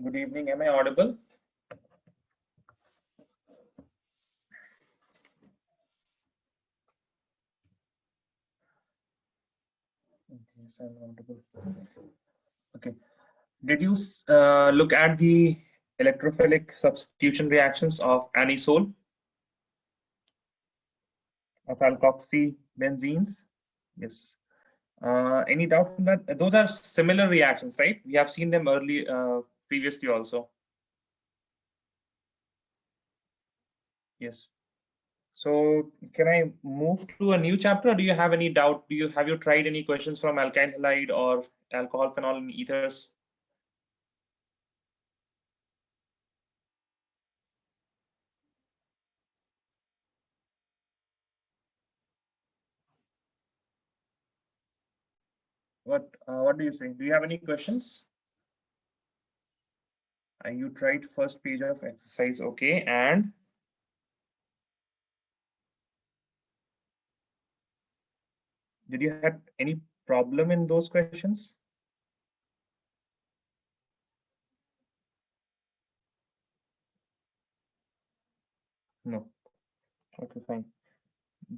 Good evening. Am I audible? Yes, I'm audible. Okay. Did you look at the electrophilic substitution reactions of anisole of alkoxy benzenes? Yes. Any doubt on that? Those are similar reactions, right? We have seen them previously also. Yes. So can I move to a new chapter, or do you have any doubt? Have you tried any questions from alkyl halide or alcohol phenol and ethers? What do you say? Do you have any questions? You tried first page of exercise, okay, and did you have any problem in those questions? No. Okay, fine.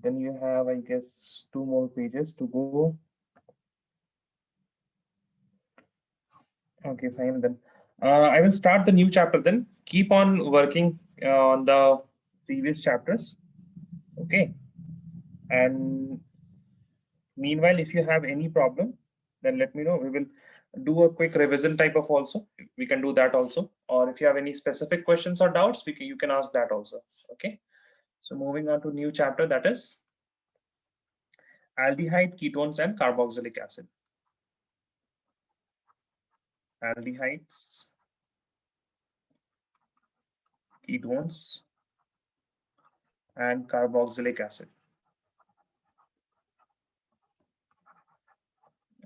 Then you have, I guess, 2 more pages to go. Okay, fine then. I will start the new chapter then. Keep on working on the previous chapters. Okay. And meanwhile, if you have any problem, then let me know. We will do a quick revision type of also. We can do that also. Or if you have any specific questions or doubts, you can ask that also. Okay. So moving on to new chapter, that is aldehyde, ketones, and carboxylic acid. Aldehydes, ketones, and carboxylic acid.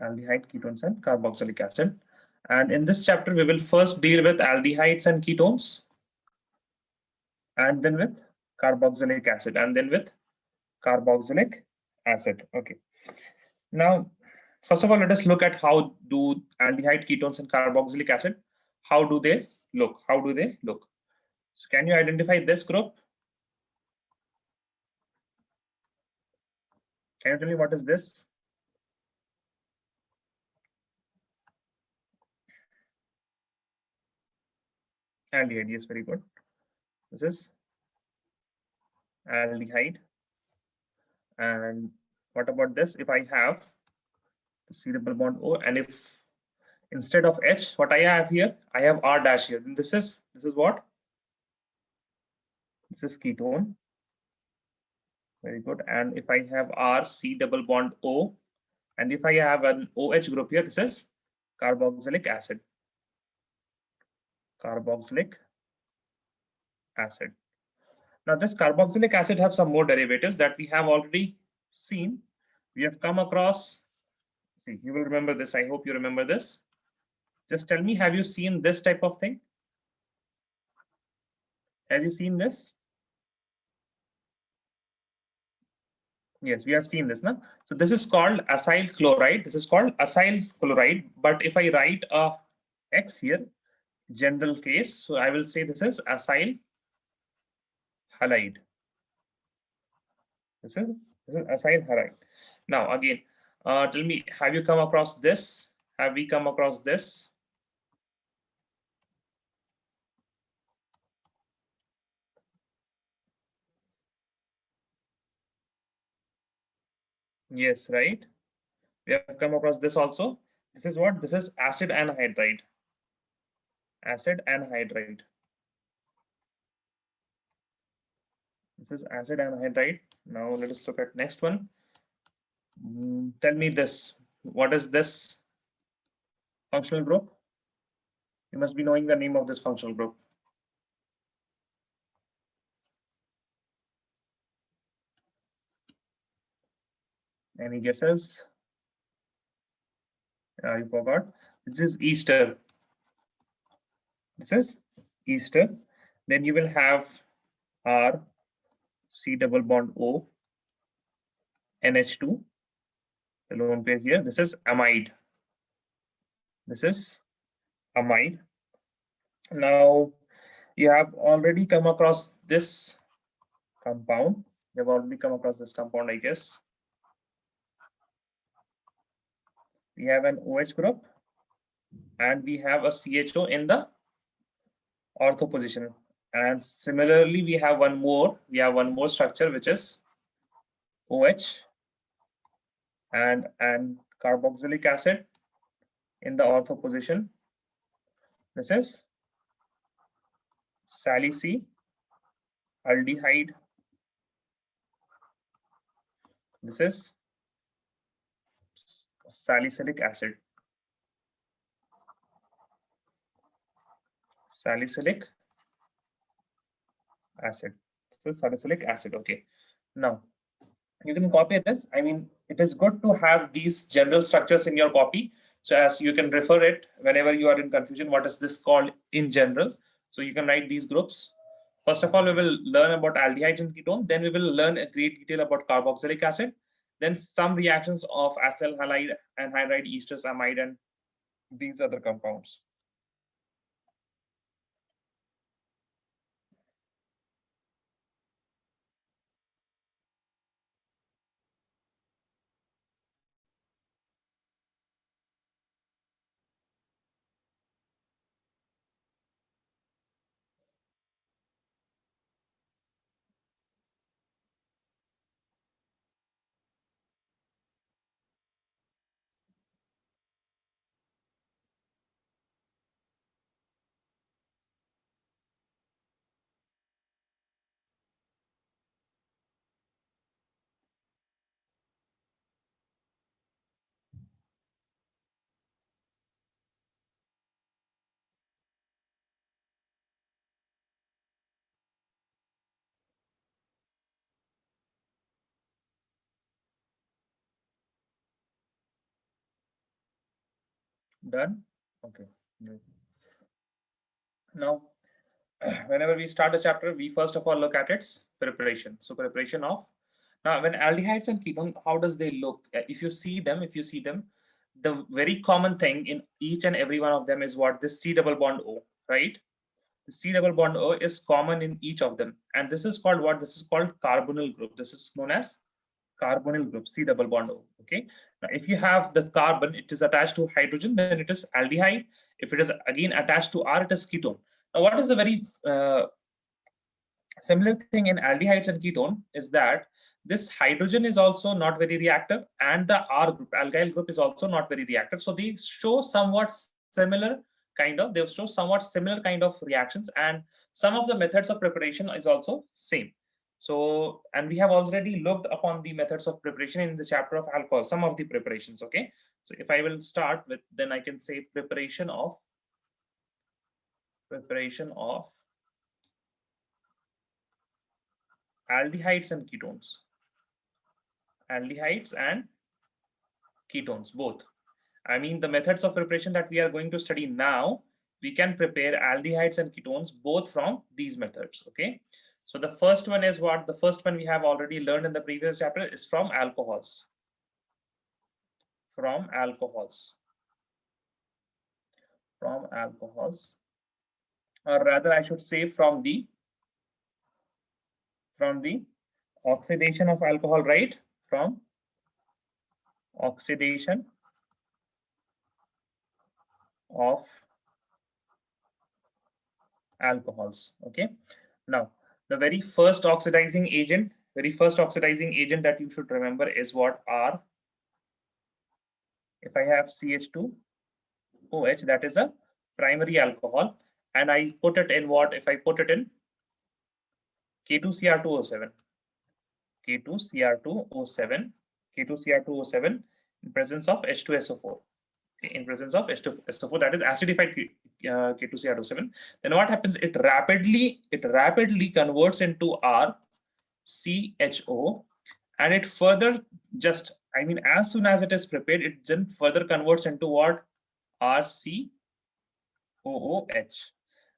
Aldehyde, ketones, and carboxylic acid. And in this chapter, we will first deal with aldehydes and ketones, and then with carboxylic acid, and then with carboxylic acid. Okay. Now, first of all, let us look at how do aldehyde, ketones, and carboxylic acid, how do they look? How do they look? So can you identify this group? Can you tell me what is this? Aldehyde, yes, very good. This is aldehyde. And what about this? If I have C double bond O, and if instead of H, what I have here, I have R dash here, then this is what? This is ketone. Very good. And if I have R, C double bond O, and if I have an OH group here, this is carboxylic acid. Carboxylic acid. Now this carboxylic acid have some more derivatives that we have already seen. We have come across, see, you will remember this. I hope you remember this. Just tell me, have you seen this type of thing? Have you seen this? Yes, we have seen this now. So this is called acyl chloride. This is called acyl chloride. But if I write a X here, general case, so I will say this is acyl halide. This is acyl halide. Now again, tell me, have you come across this? Have we come across this? Yes, right. We have come across this also. This is what? This is acid anhydride. Acid anhydride. This is acid anhydride. Now let us look at next one. Tell me this. What is this functional group? You must be knowing the name of this functional group. Any guesses? You forgot. This is ester. This is ester. Then you will have R, C double bond O, NH2, the lone pair here. This is amide. This is amide. Now, you have already come across this compound. You have already come across this compound, I guess. We have an OH group and we have a CHO in the ortho position. And similarly, we have one more structure, which is OH and carboxylic acid in the ortho position. This is salicylaldehyde. This is salicylic acid. Salicylic acid. So salicylic acid. Okay. Now you can copy this. I mean, it is good to have these general structures in your copy. So as you can refer it whenever you are in confusion, what is this called in general? So you can write these groups. First of all, we will learn about aldehydes and ketone. Then we will learn a great detail about carboxylic acid. Then some reactions of acyl halide, anhydride, estrous amide, and these other compounds. Done? Okay. Now, whenever we start a chapter, we first of all look at its preparation. So preparation of, now when aldehydes and ketone, how does they look? If you see them, the very common thing in each and every one of them is what? This C double bond O, right? The C double bond O is common in each of them. And this is called what? This is called carbonyl group. This is known as carbonyl group, C double bond O. Okay. Now, if you have the carbon, it is attached to hydrogen, then it is aldehyde. If it is again attached to R, it is ketone. Now, what is the very similar thing in aldehydes and ketone is that this hydrogen is also not very reactive, and the R group, alkyl group, is also not very reactive. So they show somewhat similar they show somewhat similar kind of reactions, and some of the methods of preparation is also same. So, and we have already looked upon the methods of preparation in the chapter of alcohol, some of the preparations. Okay, so if I will start with, then I can say preparation of aldehydes and ketones. Aldehydes and ketones, both. I mean, the methods of preparation that we are going to study now, we can prepare aldehydes and ketones both from these methods. Okay. So the first one is what? The first one we have already learned in the previous chapter is from alcohols. From alcohols. From alcohols. Or rather, I should say from the oxidation of alcohol, right? From oxidation of alcohols. Okay. Now, the very first oxidizing agent that you should remember is what? R. If I have CH2OH, that is a primary alcohol, and I put it in what? If I put it in K2Cr2O7, K2Cr2O7, K2Cr2O7 in presence of H2SO4. In presence of H2SO4, that is acidified K2Cr2O7. Then what happens? It rapidly converts into RCHO, and it further just, I mean, as soon as it is prepared, it then further converts into what? RCOOH.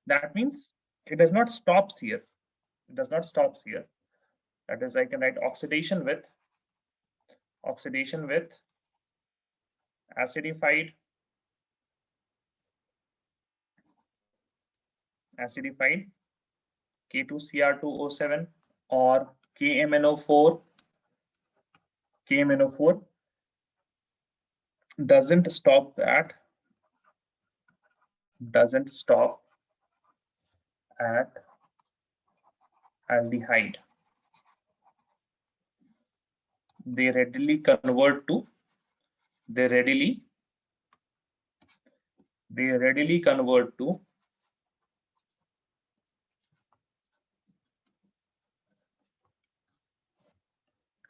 That means it does not stops here. It does not stops here. That is, I can write oxidation with acidified acidified K2Cr2O7 or KMNO4 doesn't stop at aldehyde. They readily convert to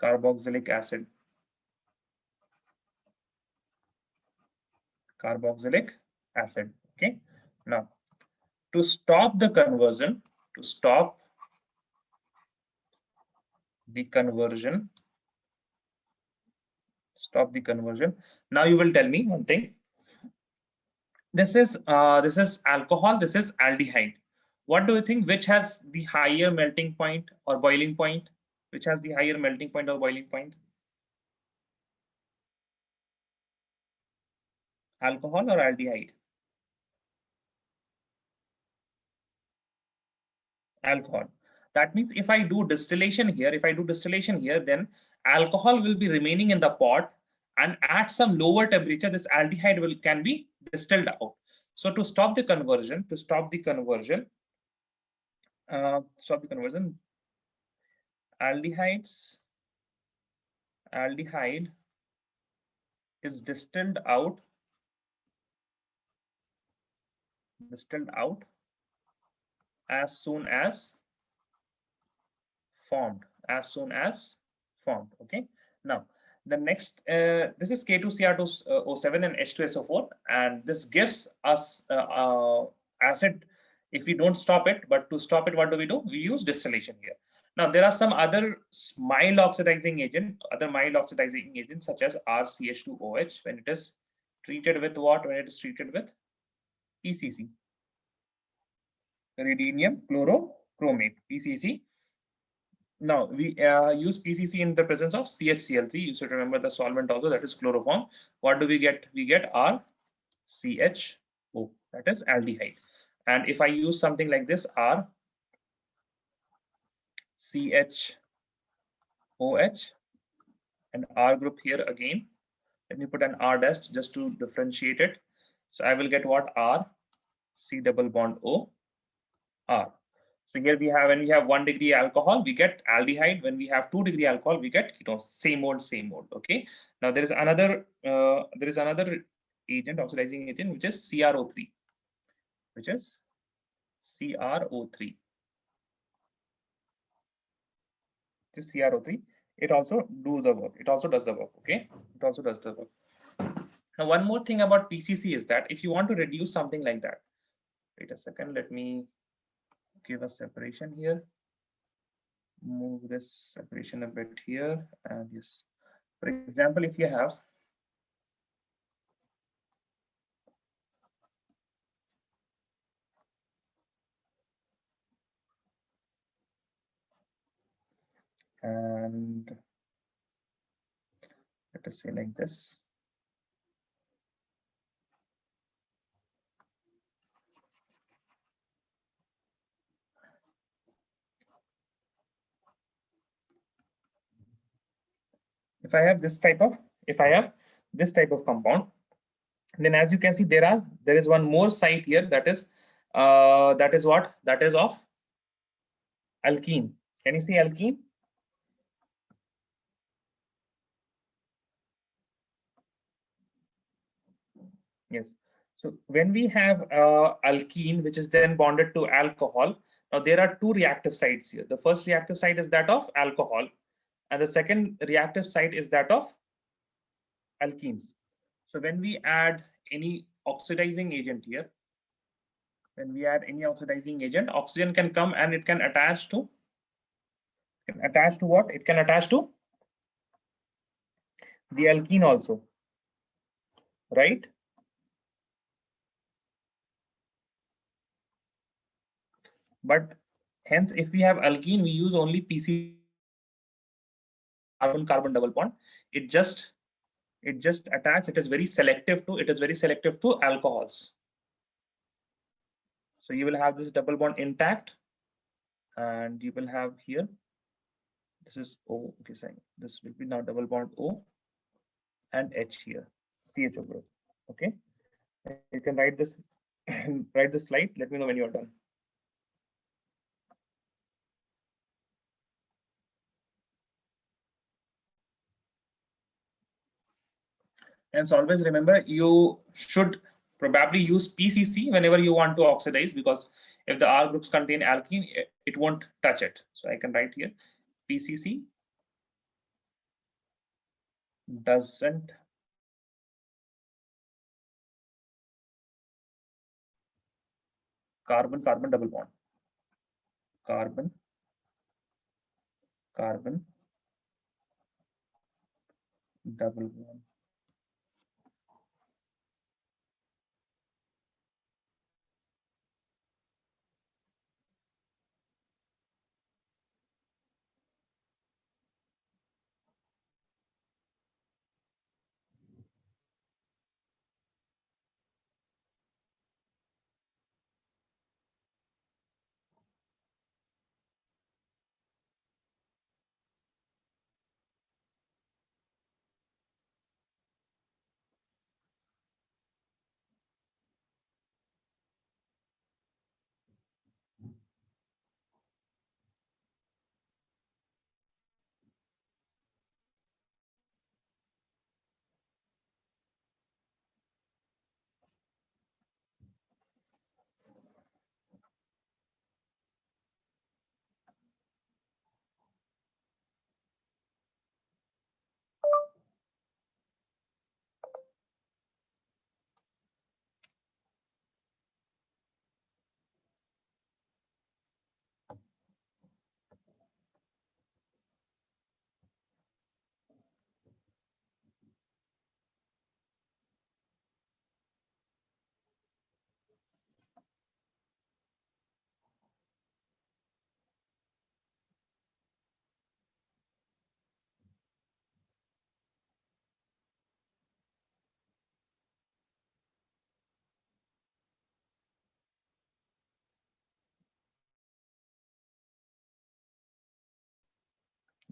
carboxylic acid. Okay. Now, to stop the conversion, now you will tell me one thing. This is alcohol, this is aldehyde. What do you think, which has the higher melting point or boiling point? Which has the higher melting point or boiling point? Alcohol or aldehyde? Alcohol. That means if I do distillation here, then alcohol will be remaining in the pot, and at some lower temperature, this aldehyde can be distilled out. So to stop the conversion, aldehyde is distilled out as soon as formed. Okay. Now the next, this is K2Cr2O7 and H2SO4, and this gives us acid if we don't stop it. But to stop it, what do? We use distillation here. Now there are some other mild oxidizing agents such as RCH2OH when it is treated with what? When it is treated with PCC, rhenium chlorochromate, PCC. Now we use PCC in the presence of CHCl3. You should remember the solvent also, that is chloroform. What do we get? We get RCHO, that is aldehyde. And if I use something like this, RCHOH and R group here again, let me put an R dash just to differentiate it. So I will get what? R C double bond O R. So here we have, when we have 1 degree alcohol, we get aldehyde. When we have 2 degree alcohol, we get ketones. Same old. Okay. Now there is another agent, oxidizing agent, which is CrO3. It also does the work. Okay. Now one more thing about PCC is that if you want to reduce something like that, wait a second, let me give a separation here. Move this separation a bit here, and yes, for example, if you have and let us say like this. If I have this type of compound, then as you can see, there is one more site here, that is what? That is of alkene. Can you see alkene? Yes. So when we have alkene, which is then bonded to alcohol, now there are two reactive sites here. The first reactive site is that of alcohol, and the second reactive site is that of alkenes. So when we add any oxidizing agent here, oxygen can come and it can attach to what? It can attach to the alkene also, right? But hence, if we have alkene, we use only PC carbon double bond. It just attach. It is very selective to alcohols. So you will have this double bond intact, and you will have here, this is O, okay, saying this will be now double bond O and H here, CHO group. Okay, you can write this, write the slide. Let me know when you're done. And so always remember, you should probably use PCC whenever you want to oxidize, because if the R groups contain alkene, it won't touch it. So I can write here, PCC doesn't carbon-carbon double bond. Carbon-carbon double bond.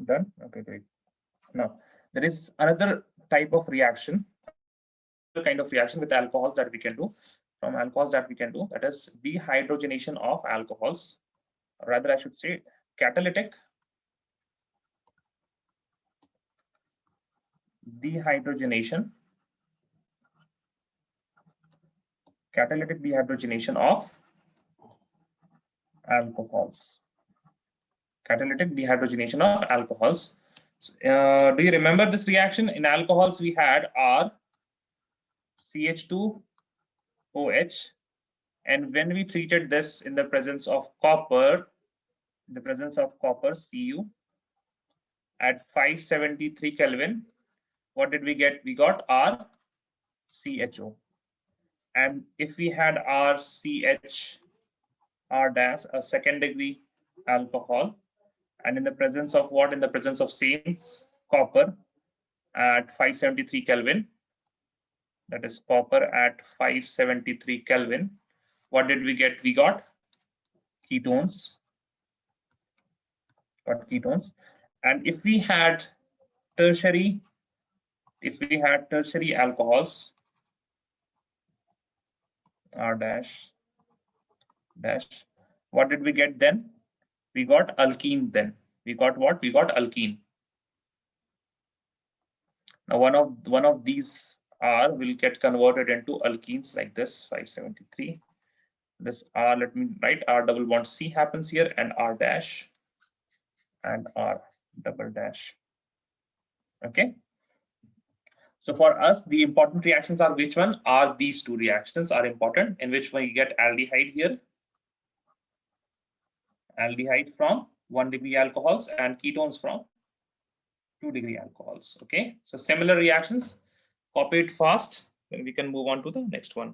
Done. Okay, great. Now there is another type of reaction, kind of reaction with alcohols that we can do. From alcohols that we can do, that is dehydrogenation of alcohols. Rather, I should say catalytic dehydrogenation. Catalytic dehydrogenation of alcohols. Catalytic dehydrogenation of alcohols. So, do you remember this reaction? In alcohols, we had R, CH2OH, and when we treated this in the presence of copper, Cu, at 573 Kelvin, what did we get? We got RCHO. And if we had RCH, R dash, a second degree alcohol, and in the presence of what? In the presence of same copper at 573 Kelvin, that is copper at 573 Kelvin, what did we get? We got ketones. And if we had tertiary alcohols, R dash, what did we get then? We got alkene then. We got what? We got alkene. Now one of these R will get converted into alkenes like this, 573. This R, let me write, R double bond C happens here, and R dash and R double dash. Okay. So for us, the important reactions are which one? Are these two reactions are important, in which one you get aldehyde here. Aldehyde from 1 degree alcohols and ketones from 2 degree alcohols. Okay. So similar reactions, copy it fast, then we can move on to the next one.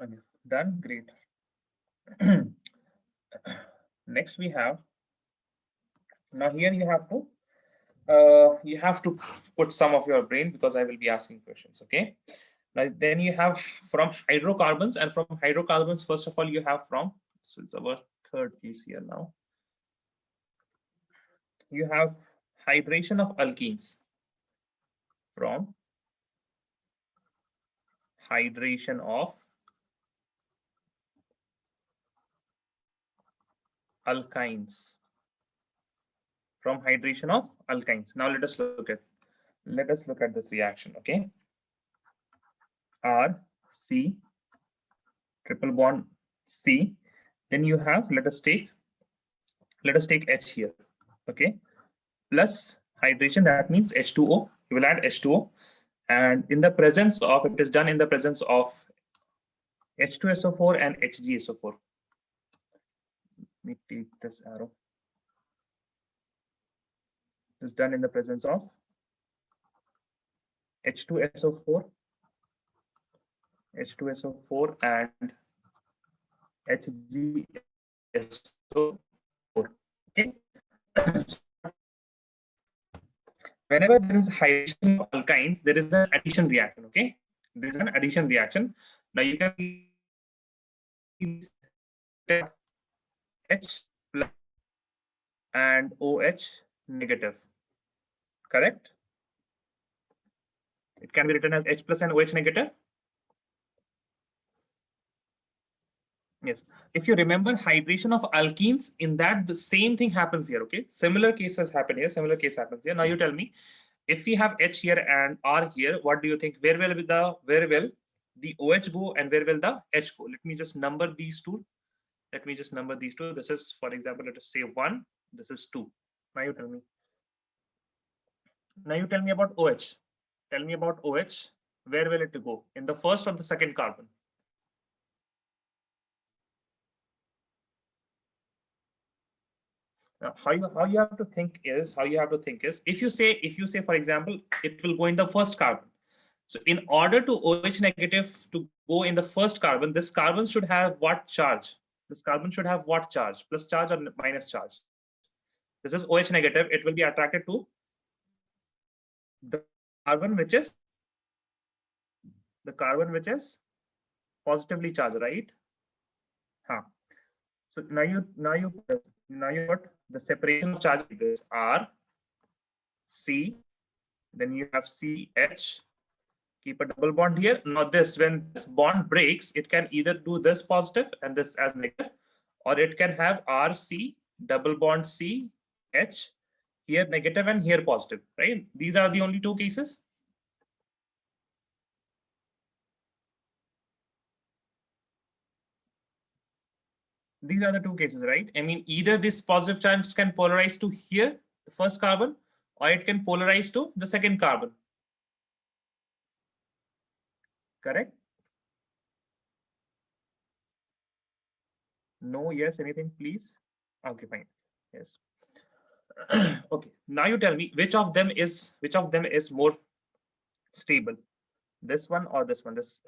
Okay, done, great. Next we have, now here you have to put some of your brain because I will be asking questions. Okay, now then you have from hydrocarbons, and from hydrocarbons first of all you have from, so it's our third piece here. Now you have hydration of alkenes from hydration of alkynes, from hydration of alkynes. Now let us look at this reaction. Okay, R C triple bond C, then you have, let us take H here. Okay, plus hydration, that means H2O. You will add H2O, and in the presence of, it is done in the presence of H2SO4 and HgSO4. Let me take this arrow. It is done in the presence of H2SO4 and HgSO4. Okay. Whenever there is hydration of alkynes, there is an addition reaction. Okay, there is an addition reaction. Now you can H plus and OH negative. Correct? It can be written as H plus and OH negative. Yes. If you remember hydration of alkenes, in that the same thing happens here. Okay. Similar cases happen here. Similar case happens here. Now you tell me, if we have H here and R here, what do you think? Where will the OH go and where will the H go? Let me just number these two. This is, for example, let us say 1. This is 2. Now you tell me. Now you tell me about OH. Tell me about OH. Where will it go? In the first or the second carbon? Now, how you have to think is, if you say, for example, it will go in the first carbon. So in order to OH negative to go in the first carbon, this carbon should have what charge? This carbon should have what charge? Plus charge or minus charge? This is OH negative. It will be attracted to the carbon which is positively charged, right? Huh. So now you got the separation of charge like this: R, C, then you have CH. Keep a double bond here. Now this, when this bond breaks, it can either do this positive and this as negative, or it can have RC double bond CH here negative and here positive, right? These are the only two cases. These are the two cases, right? I mean, either this positive charge can polarize to here, the first carbon, or it can polarize to the second carbon. Correct? No, yes, anything, please? Okay, fine. Yes. Okay, now you tell me which of them is more stable, this one or this one. This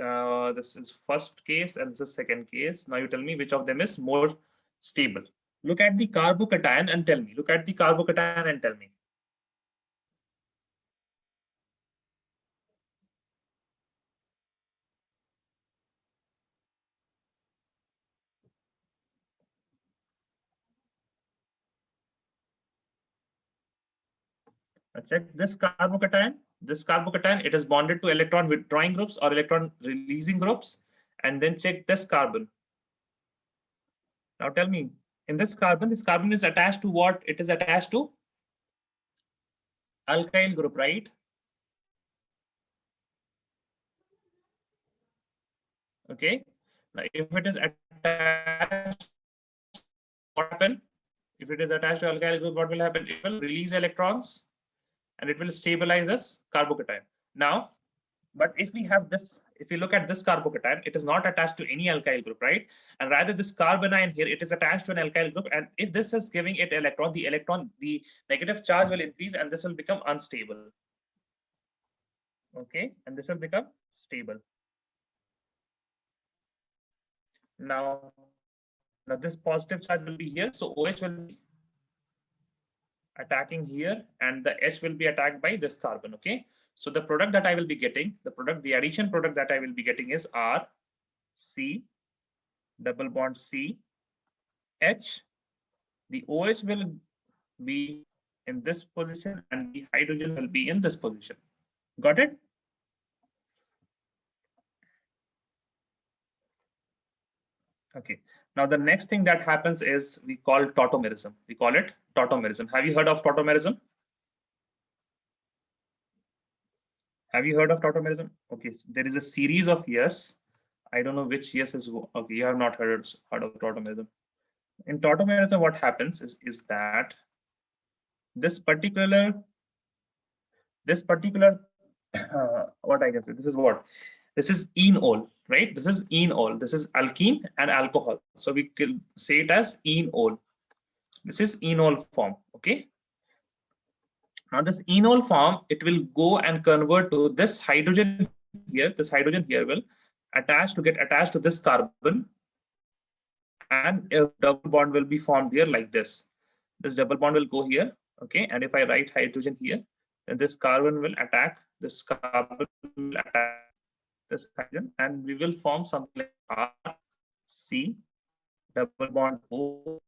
is first case and this is second case. Now you tell me which of them is more stable. Look at the carbocation and tell me. Now check this carbocation. It is bonded to electron withdrawing groups or electron releasing groups. And then check this carbon. Now tell me, in this carbon is attached to what? It is attached to alkyl group, right? Okay. Now if it is attached, what happen? If it is attached to alkyl group, what will happen? It will release electrons and it will stabilize this carbocation. Now, but if we have this, if you look at this carbocation, it is not attached to any alkyl group, right? And rather this carbanion here, it is attached to an alkyl group. And if this is giving it electron, the negative charge will increase and this will become unstable. Okay, and this will become stable. Now, now this positive charge will be here. So OH will be attacking here and the H will be attacked by this carbon. Okay. So the product that I will be getting, the addition product that I will be getting is R, C, double bond C, H. The OH will be in this position and the hydrogen will be in this position. Got it? Okay. Now the next thing that happens is we call tautomerism. We call it tautomerism. Have you heard of tautomerism? Have you heard of tautomerism? Okay, so there is a series of yes. I don't know which yes is okay. You have not heard of tautomerism. In tautomerism, what happens is that this particular what I can say, this is enol, right? This is enol. This is alkene and alcohol. So we can say it as enol. This is enol form. Okay. Now this enol form, it will go and convert to this hydrogen here. This hydrogen here will get attached to this carbon, and a double bond will be formed here like this. This double bond will go here. Okay. And if I write hydrogen here, then this carbon will attack this carbon, will attack this hydrogen, and we will form something like R, C, double bond O,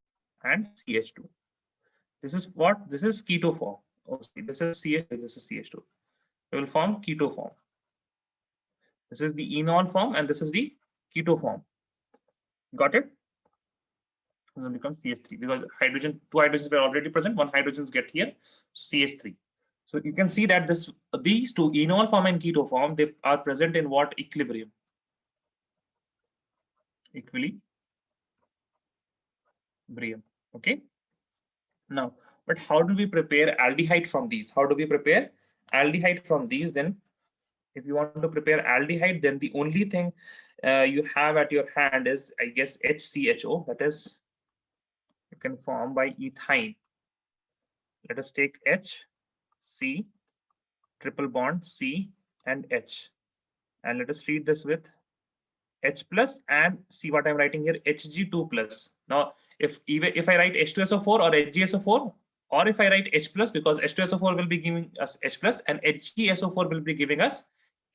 and CH2. This is what? This is keto form. Oh, this is CH2, this is CH2. We will form keto form. This is the enol form, and this is the keto form. Got it? It will become CH3 because two hydrogens were already present. One hydrogens get here, so CH3. So you can see that these two, enol form and keto form, they are present in what equilibrium? Equilibrium. Okay. Now, but how do we prepare aldehyde from these? How do we prepare aldehyde from these? Then, if you want to prepare aldehyde, then the only thing you have at your hand is, I guess, HCHO. That is, you can form by ethyne. Let us take H, C, triple bond C and H, and let us treat this with H plus, and see what I'm writing here, Hg2 plus. Now, if I write H2SO4 or HgSO4, or if I write H plus, because H2SO4 will be giving us H plus and HgSO4 will be giving us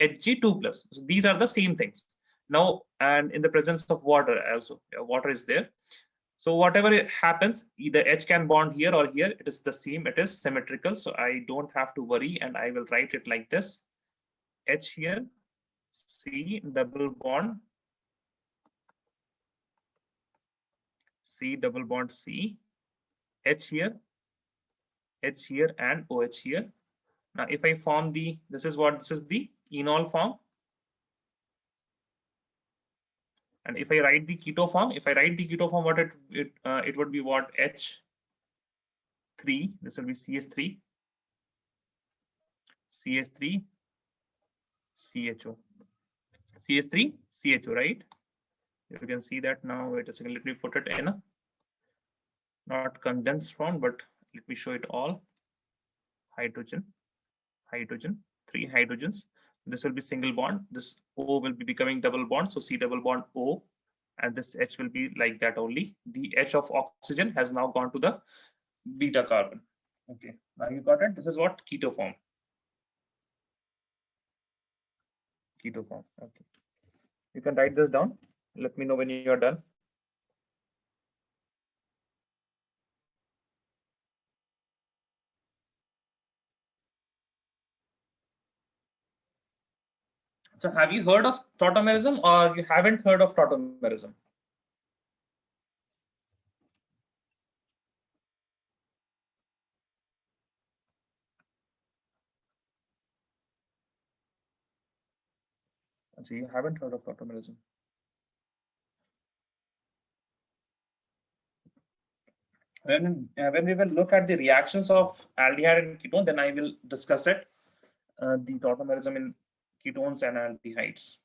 Hg2 plus. So these are the same things. Now, and in the presence of water also, water is there. So whatever happens, either H can bond here or here, it is the same, it is symmetrical. So I don't have to worry, and I will write it like this. H here, C double bond, C double bond C, H here, and OH here. Now, if I form this is the enol form. And if I write the keto form, what it would be what? H3, this will be CH3, CH3, CHO, CH3, CHO, right? You can see that now. Wait a second, let me put it in a not condensed form, but let me show it all. Hydrogen, 3 hydrogens. This will be single bond. This O will be becoming double bond. So C double bond O, and this H will be like that only. The H of oxygen has now gone to the beta carbon. Okay, now you got it. This is what keto form. Keto form. Okay, you can write this down. Let me know when you are done. So have you heard of tautomerism, or you haven't heard of tautomerism? So you haven't heard of tautomerism. When we will look at the reactions of aldehyde and ketone, then I will discuss it, the tautomerism in ketones and aldehydes.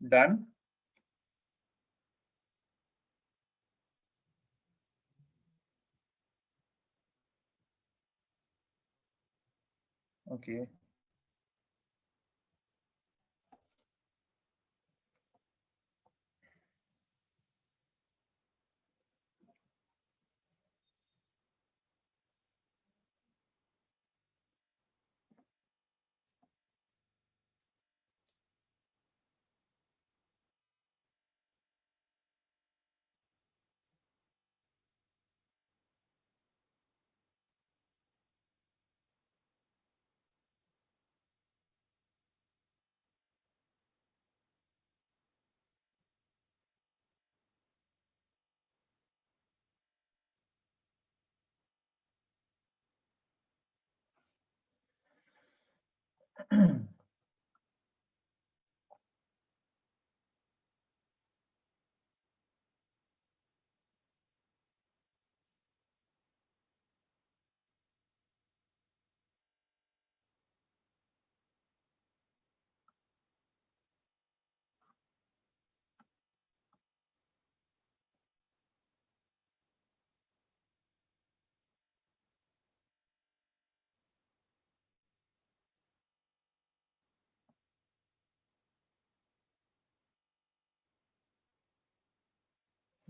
Done. Okay.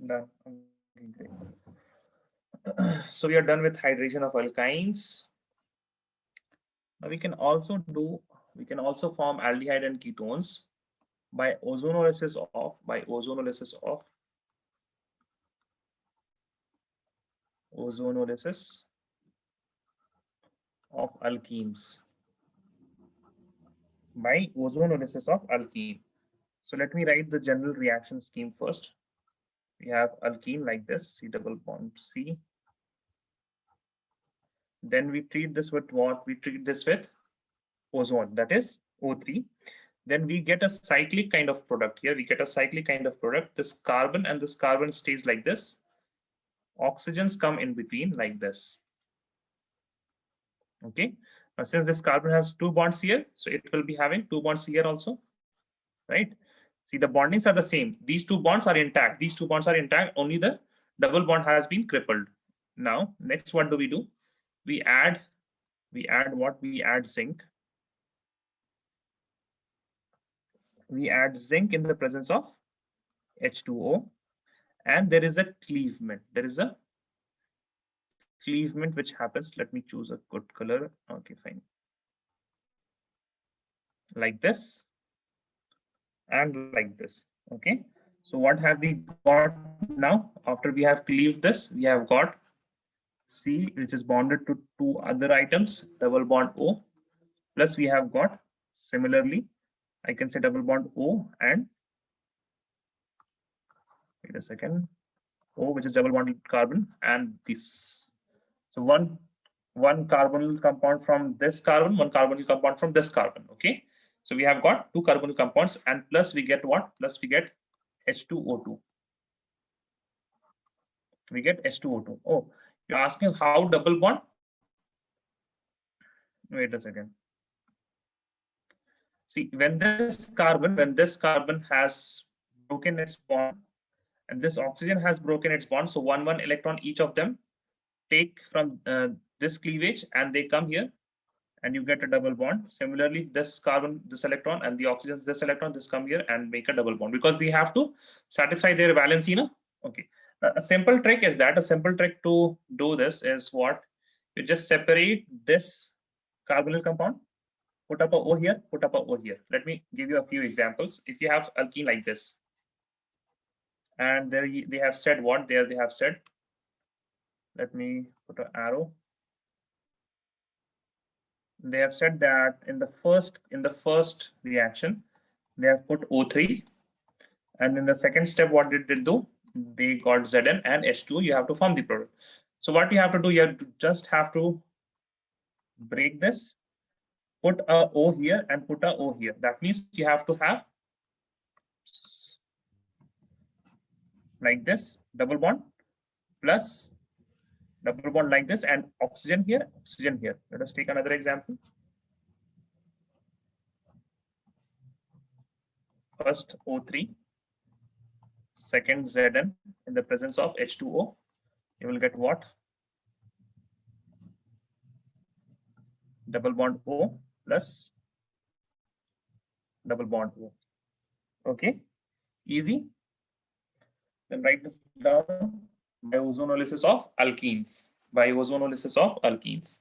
Done. Okay, great. So we are done with hydration of alkynes. Now we can also form aldehyde and ketones by ozonolysis of alkenes. By ozonolysis of alkene. So let me write the general reaction scheme first. We have alkene like this, C double bond C. Then we treat this with what? We treat this with ozone, that is O3. Then we get a cyclic kind of product here. We get a cyclic kind of product. This carbon and this carbon stays like this. Oxygens come in between like this. Okay. Now, since this carbon has 2 bonds here, so it will be having 2 bonds here also, right? See, the bondings are the same. These 2 bonds are intact. These 2 bonds are intact. Only the double bond has been crippled. Now, next, what do? We add what? We add zinc. We add zinc in the presence of H2O, and there is a cleavement. There is a cleavement which happens. Let me choose a good color. Okay, fine. Like this and like this. Okay. So what have we got now? After we have cleaved this, we have got C, which is bonded to 2 other items, double bond O, plus we have got similarly, I can say double bond O and wait a second, O, which is double bonded carbon, and this. So one carbonyl compound from this carbon, one carbonyl compound from this carbon. Okay. So we have got 2 carbonyl compounds, and plus we get what? Plus we get H2O2. We get H2O2. Oh, you're asking how double bond? Wait a second. See, when this carbon has broken its bond, and this oxygen has broken its bond, so one electron each of them take from this cleavage, and they come here, and you get a double bond. Similarly, this carbon, this electron, and the oxygen, this electron, this come here and make a double bond because they have to satisfy their valency. No? Okay. A simple trick is that. A simple trick to do this is what? You just separate this carbonyl compound, put up a O here, put up a O here. Let me give you a few examples. If you have alkene like this, and there they have said what? There they have said, let me put an arrow. They have said that in the first reaction, they have put O3, and in the second step, what did they do? They got Zn and H2. You have to form the product. So what you have to do, you just have to break this, put a O here and put a O here. That means you have to have like this double bond plus double bond like this, and oxygen here, oxygen here. Let us take another example. first O3, second Zn in the presence of H2O, you will get what? Double bond O plus double bond O. Okay, easy. Then write this down by ozonolysis of alkenes. By ozonolysis of alkenes.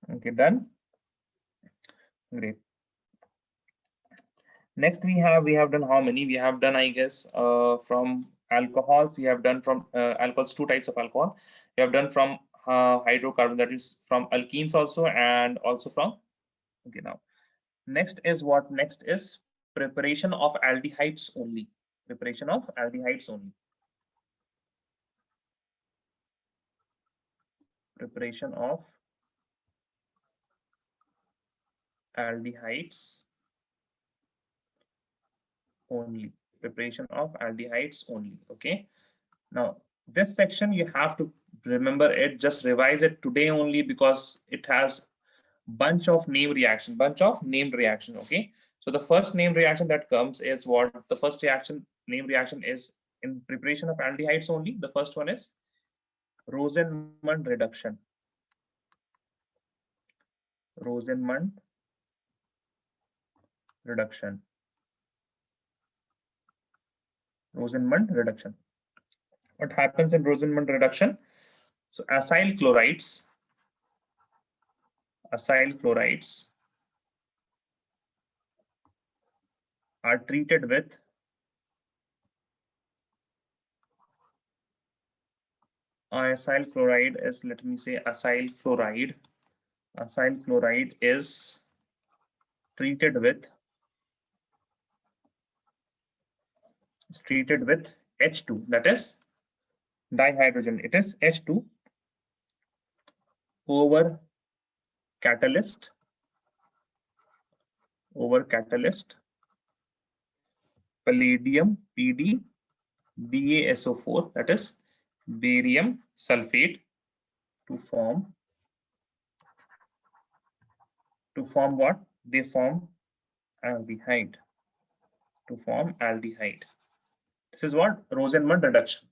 Okay, done. Great. Next we have done how many? We have done, I guess, from alcohols. We have done from alcohols, two types of alcohol. We have done from hydrocarbon, that is from alkenes also, and also from. Okay, now next is what? Next is preparation of aldehydes only. Preparation of aldehydes only. Preparation of aldehydes only. Preparation of aldehydes only. Okay. Now this section you have to remember it. Just revise it today only because it has bunch of named reaction. Okay. So the first named reaction that comes is what? The first reaction, named reaction, is in preparation of aldehydes only. The first one is Rosenmund reduction. Rosenmund reduction. Rosenmund reduction. What happens in Rosenmund reduction? So acyl chlorides are treated with acyl chloride is, let me say, acyl chloride is treated with H2, that is dihydrogen. It is H2 over catalyst palladium Pd BaSO4, that is barium sulfate, to form what? They form aldehyde. This is what? Rosenmund reduction.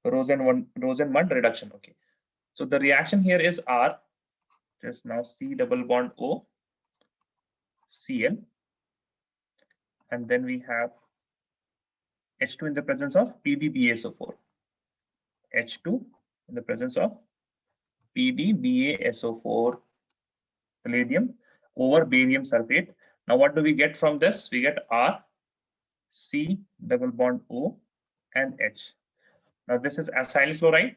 Rosenmund reduction. Okay. So the reaction here is R. Just now C double bond O, Cl, and then we have H2 in the presence of PdBaSO4. H2 in the presence of PdBaSO4, palladium over barium sulfate. Now what do we get from this? We get R, C double bond O, and H. Now this is acyl chloride.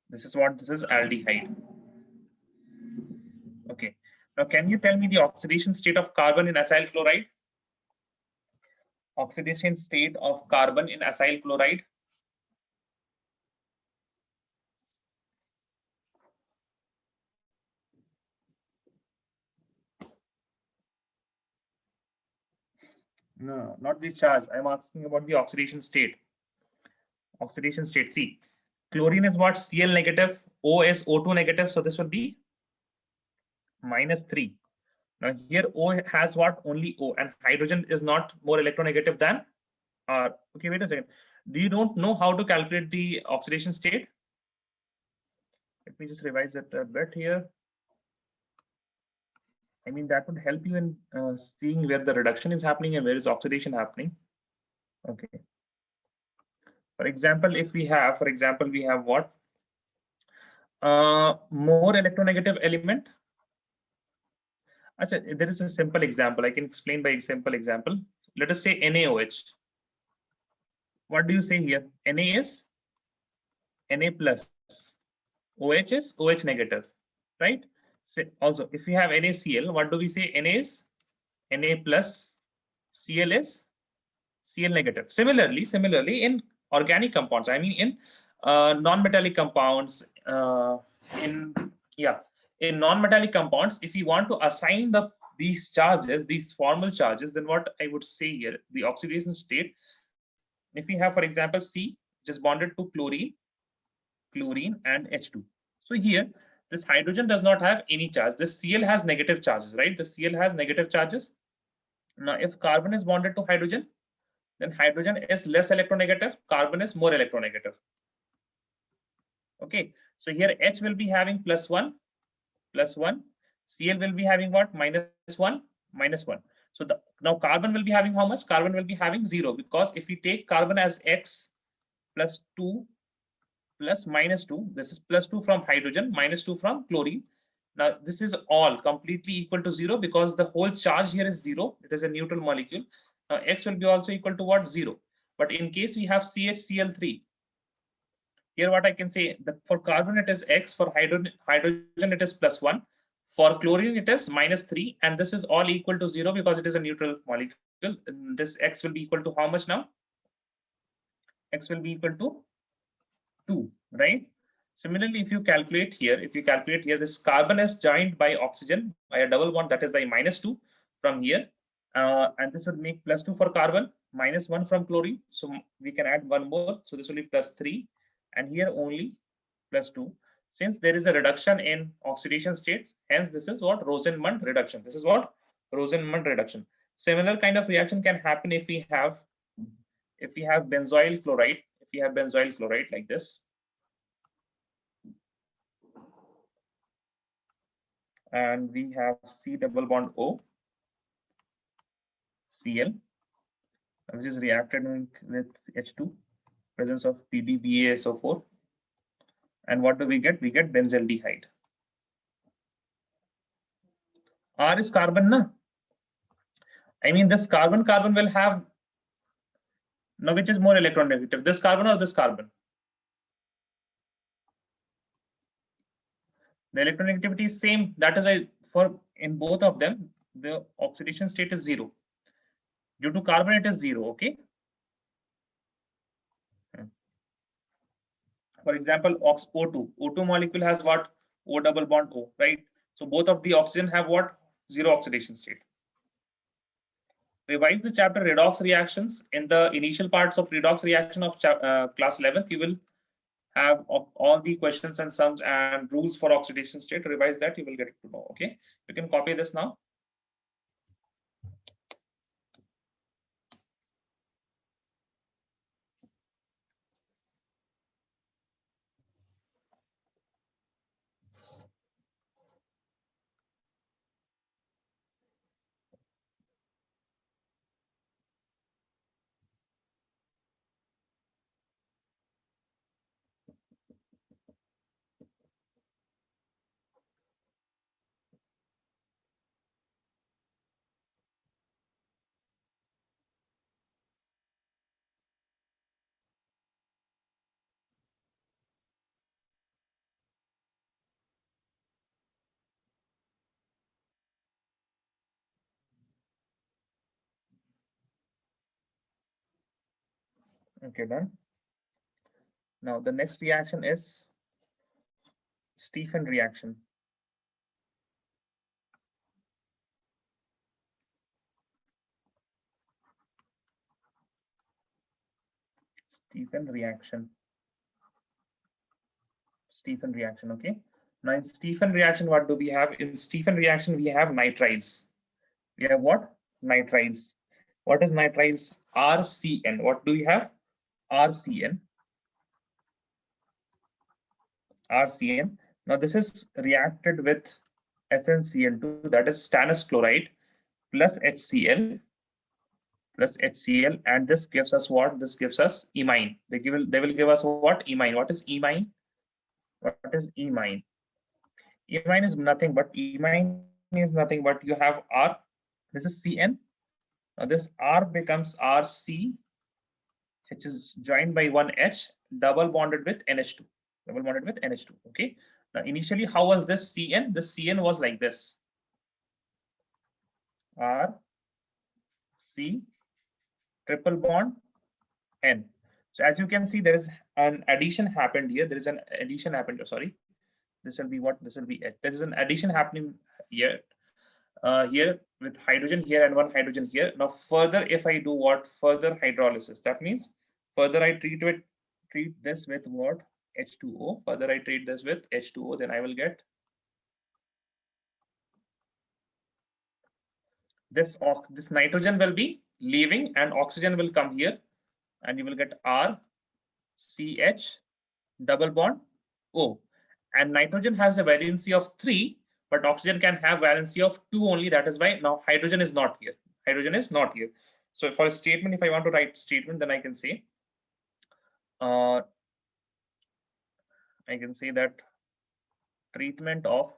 This is what? This is aldehyde. Okay. Now can you tell me the oxidation state of carbon in acyl chloride? Oxidation state of carbon in acyl chloride. No, not the charge. I'm asking about the oxidation state. Oxidation state. See, chlorine is what? Cl negative, O is O2 negative. So this will be -3. Now here O has what? Only O, and hydrogen is not more electronegative than R. Okay, wait a second. Do you don't know how to calculate the oxidation state? Let me just revise it a bit here. I mean, that would help you in seeing where the reduction is happening and where is oxidation happening. Okay. For example, if we have, what? More electronegative element. Achha, there is a simple example. I can explain by a simple example. Let us say NaOH. What do you say here? Na is Na plus, OH is OH negative, right? So also, if we have NaCl, what do we say? Na is Na plus, Cl is Cl negative. Similarly, in organic compounds, I mean in non-metallic compounds, in yeah, in non-metallic compounds, if you want to assign these charges, these formal charges, then what I would say here, the oxidation state, if we have, for example, C, just bonded to chlorine and H2. So here, this hydrogen does not have any charge. This Cl has negative charges, right? The Cl has negative charges. Now, if carbon is bonded to hydrogen, then hydrogen is less electronegative, carbon is more electronegative. Okay, so here H will be having +1, +1. Cl will be having what? -1, -1. So now carbon will be having how much? Carbon will be having 0, because if we take carbon as X plus 2 plus -2, this is +2 from hydrogen, -2 from chlorine. Now this is all completely equal to 0 because the whole charge here is 0. It is a neutral molecule. Now X will be also equal to what? 0. But in case we have CHCl3, here what I can say, that for carbon it is X, for hydrogen it is +1, for chlorine it is -3, and this is all equal to 0 because it is a neutral molecule. And this X will be equal to how much now? X will be equal to 2, right? Similarly, if you calculate here, this carbon is joined by oxygen by a double bond, that is by -2 from here, and this would make +2 for carbon, -1 from chlorine. So we can add one more, so this will be +3, and here only +2. Since there is a reduction in oxidation state, hence this is what? Rosenmund reduction. This is what? Rosenmund reduction. Similar kind of reaction can happen if we have benzoyl chloride. If we have benzoyl chloride like this, and we have C double bond O, Cl, which is reacted with H2, presence of PbBaSO4. And what do we get? We get benzaldehyde. R is carbon, na? I mean, this carbon will have, now which is more electronegative, this carbon or this carbon? The electronegativity is same. That is why for in both of them, the oxidation state is 0. Due to carbon, it is 0. Okay. For example, O2. O2 molecule has what? O double bond O, right? So both of the oxygen have what? 0 oxidation state. Revise the chapter redox reactions. In the initial parts of redox reaction of class 11th, you will have all the questions and sums and rules for oxidation state. Revise that, you will get to know. Okay, you can copy this now. Okay, done. Now the next reaction is Stephen reaction. Stephen reaction. Stephen reaction. Okay. Now in Stephen reaction, what do we have? In Stephen reaction, we have nitriles. We have what? Nitriles. What is nitriles? RCN. What do we have? RCN. RCN. Now this is reacted with FnCl2, that is stannous chloride, plus HCl, and this gives us what? This gives us imine. They will give us what? Imine. What is imine? What is imine? Imine is nothing but you have R. This is Cn. Now this R becomes RC, which is joined by one H, double bonded with NH2. Double bonded with NH2. Okay. Now, initially, how was this CN? The CN was like this. R, C, triple bond, N. So as you can see, there is an addition happened here. There is an addition happened. Sorry, this will be what? This will be H. There is an addition happening here. Here with hydrogen here and one hydrogen here. Now further, if I do what? Further hydrolysis. That means further I treat this with what? H2O. Further I treat this with H2O. Then I will get this nitrogen will be leaving and oxygen will come here, and you will get R, CH, double bond O. And nitrogen has a valency of 3, but oxygen can have valency of 2 only. That is why now hydrogen is not here. Hydrogen is not here. So for a statement, if I want to write statement, then I can say that treatment of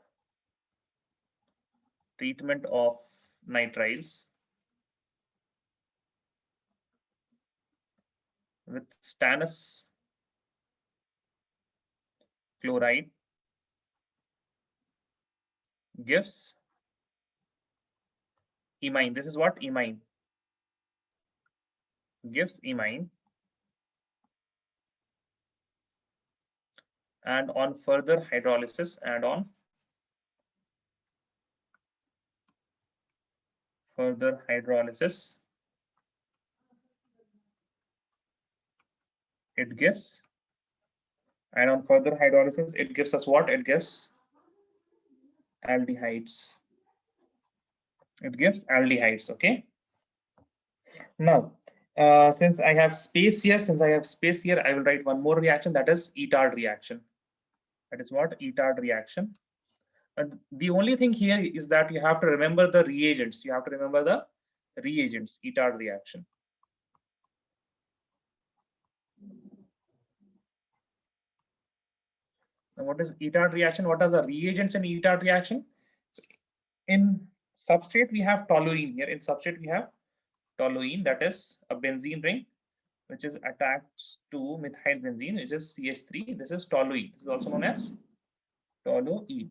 nitriles with stannous chloride gives imine. This is what? Imine. Gives imine. And on further hydrolysis it gives, and on further hydrolysis it gives us what? It gives aldehydes. It gives aldehydes. Okay. Now, since I have space here, I will write one more reaction, that is Itard reaction. That is what? Itard reaction. And the only thing here is that you have to remember the reagents. You have to remember the reagents. Itard reaction. Now, what is Itard reaction? What are the reagents in Itard reaction? So in substrate, we have toluene here. In substrate, we have toluene, that is a benzene ring, which is attached to methyl benzene, which is CH3. This is toluene. This is also known as toluene.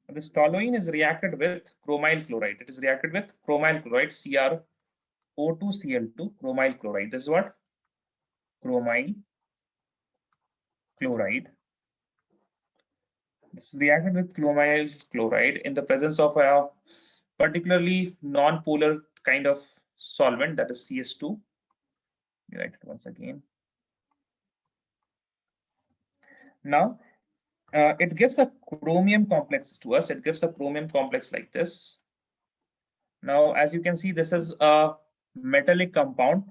This toluene is reacted with chromyl chloride. It is reacted with chromyl chloride, CrO2Cl2, chromyl chloride. This is what? Chromyl chloride. This is reacted with chromyl chloride in the presence of a particularly non-polar kind of solvent, that is CS2. You write it once again. Now, it gives a chromium complex to us. It gives a chromium complex like this. Now, as you can see, this is a metallic compound,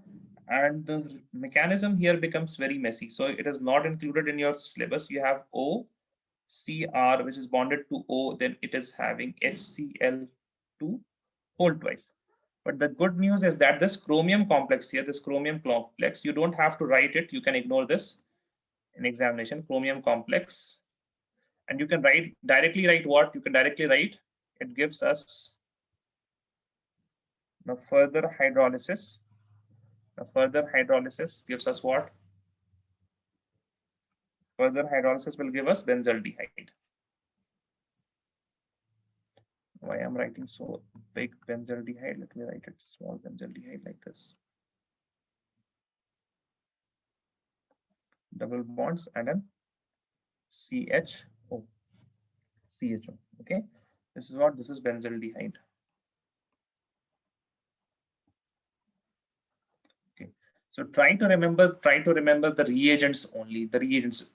and the mechanism here becomes very messy. So it is not included in your syllabus. You have OCr, which is bonded to O, then it is having HCl2 whole twice. But the good news is that this chromium complex here, you don't have to write it. You can ignore this in examination, chromium complex. And you can directly write what? You can directly write, it gives us the further hydrolysis. The further hydrolysis gives us what? Further hydrolysis will give us benzaldehyde. Why I'm writing so big benzaldehyde? Let me write it small benzaldehyde like this. Double bonds and then CHO. Okay, this is what? This is benzaldehyde. Okay, so try to remember the reagents only. The reagents.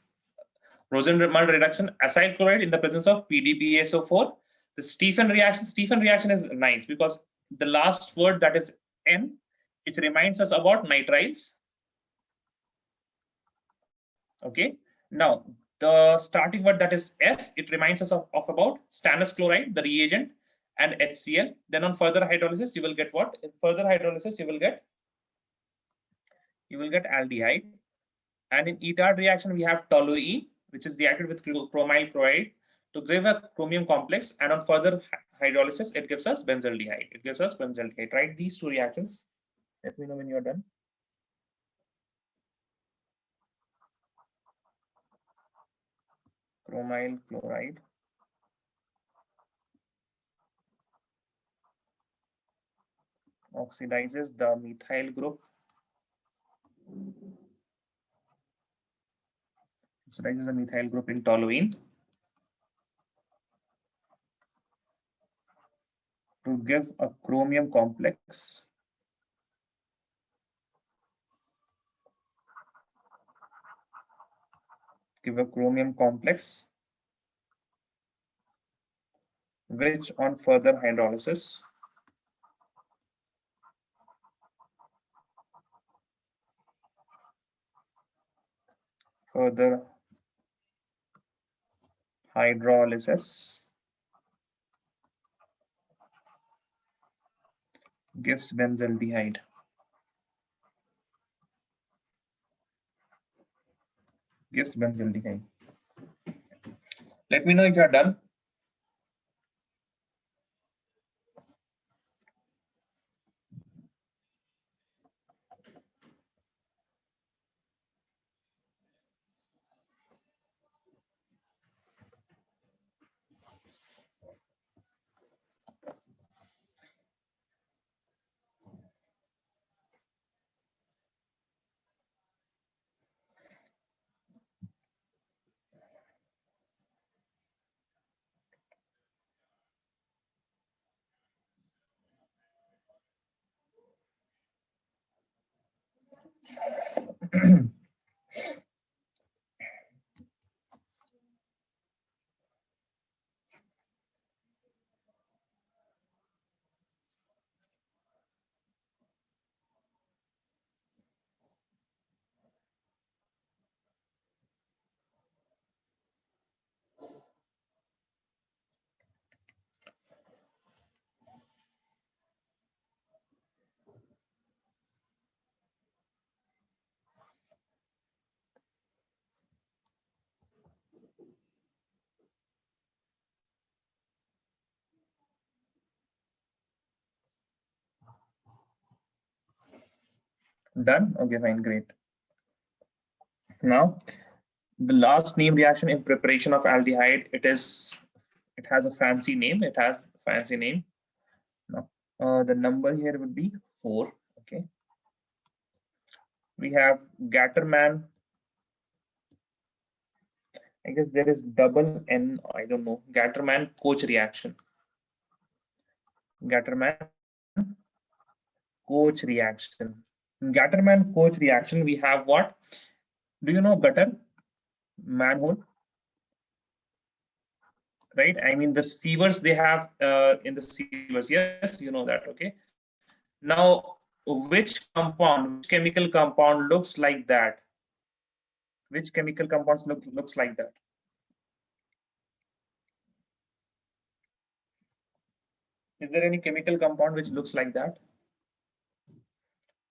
Rosenthal reduction, acyl chloride in the presence of PDPaSO4. The Stephen reaction is nice because the last word, that is N, which reminds us about nitriles. Okay, now the starting word, that is S, it reminds us of about stannous chloride, the reagent, and HCl. Then on further hydrolysis, you will get what? In further hydrolysis, you will get aldehyde. And in Itard reaction, we have toluene, which is reacted with chromyl chloride to give a chromium complex, and on further hydrolysis, it gives us benzaldehyde. Write these two reactions. Let me know when you're done. chromyl chloride oxidizes the methyl group. Oxidizes the methyl group in toluene to give a chromium complex. Give a chromium complex, which on further hydrolysis gives benzaldehyde. Gives benzaldehyde. Let me know if you are done. Done? Okay, fine, great. Now, the last name reaction in preparation of aldehyde, it has a fancy name. It has a fancy name. Now, the number here would be 4. Okay. We have Gattermann. I guess there is double N. I don't know. Gattermann-Koch reaction. Gattermann-Koch reaction. In Gattermann-Koch reaction, we have what? Do you know gutter? Manhole? Right? I mean, the sievers they have in the sievers. Yes, you know that. Okay. Now, which chemical compound looks like that? Which chemical compounds looks like that? Is there any chemical compound which looks like that?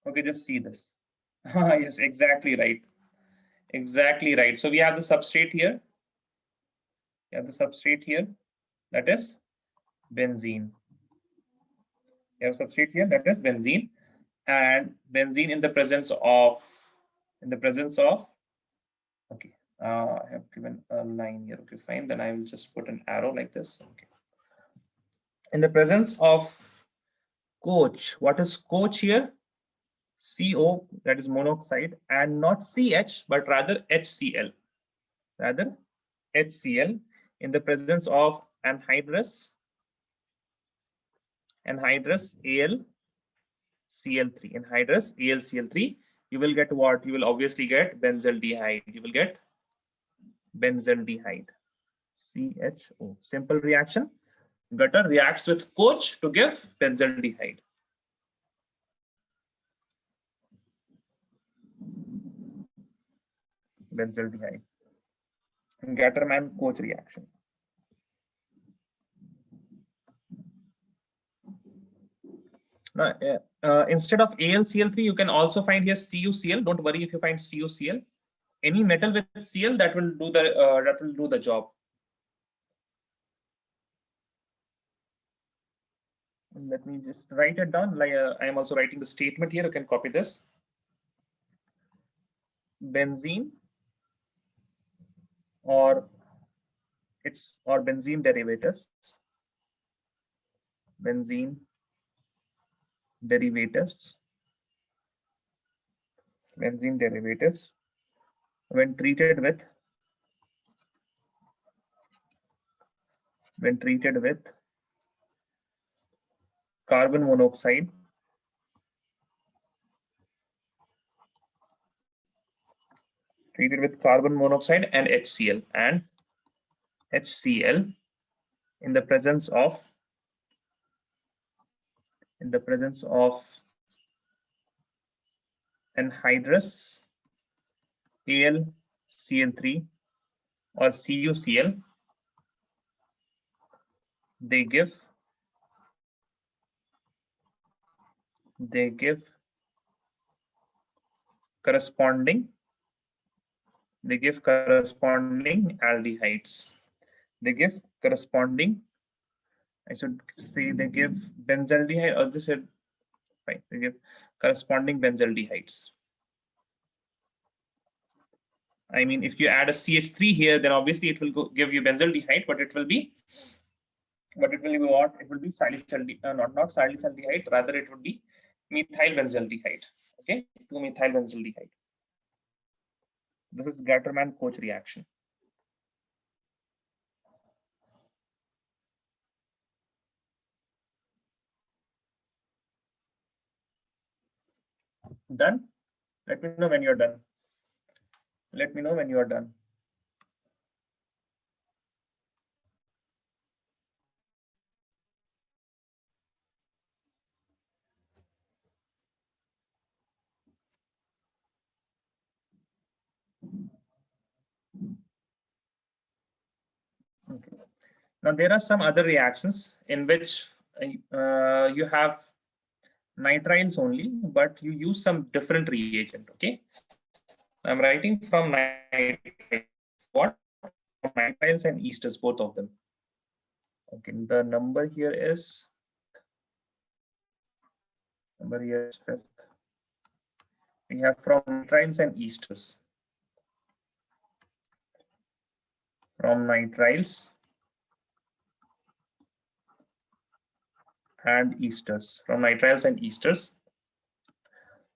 Okay, just see this. Yes, exactly right. Exactly right. So we have the substrate here. We have the substrate here. That is benzene. We have substrate here. That is benzene, and benzene in the presence of okay. I have given a line here. Okay, fine. Then I will just put an arrow like this. Okay. In the presence of Koch, what is Koch here? CO, that is monoxide, and not CH, but rather HCl. Rather HCl in the presence of anhydrous AlCl3. Anhydrous AlCl3. You will get what? You will obviously get benzaldehyde. You will get benzaldehyde. CHO. Simple reaction. Gutter reacts with Koch to give benzaldehyde. Benzaldehyde. Gattermann-Koch reaction. Now, instead of AlCl3, you can also find here CuCl. Don't worry if you find CuCl. Any metal with Cl that will do the job. And let me just write it down. Like I am also writing the statement here. You can copy this. Benzene or its or benzene derivatives, benzene derivatives, benzene derivatives when treated with carbon monoxide and HCl in the presence of anhydrous AlCl3 or CuCl, they give corresponding aldehydes. They give corresponding, I should say they give benzaldehyde, or just said fine, they give corresponding benzaldehydes. I mean, if you add a CH3 here, then obviously it will give you benzaldehyde, but it will be what? It will be salicylaldehyde, not salicylaldehyde, rather it would be methyl benzaldehyde. Okay, 2-methyl benzaldehyde. This is Gattermann-Koch reaction. Done? Let me know when you're done. Let me know when you are done. Okay. Now there are some other reactions in which you have nitriles only, but you use some different reagent. Okay, I'm writing from nitriles. What? Nitriles and esters, both of them. Okay, the number here is fifth. We have from nitriles and esters. From nitriles and esters. From nitriles and esters.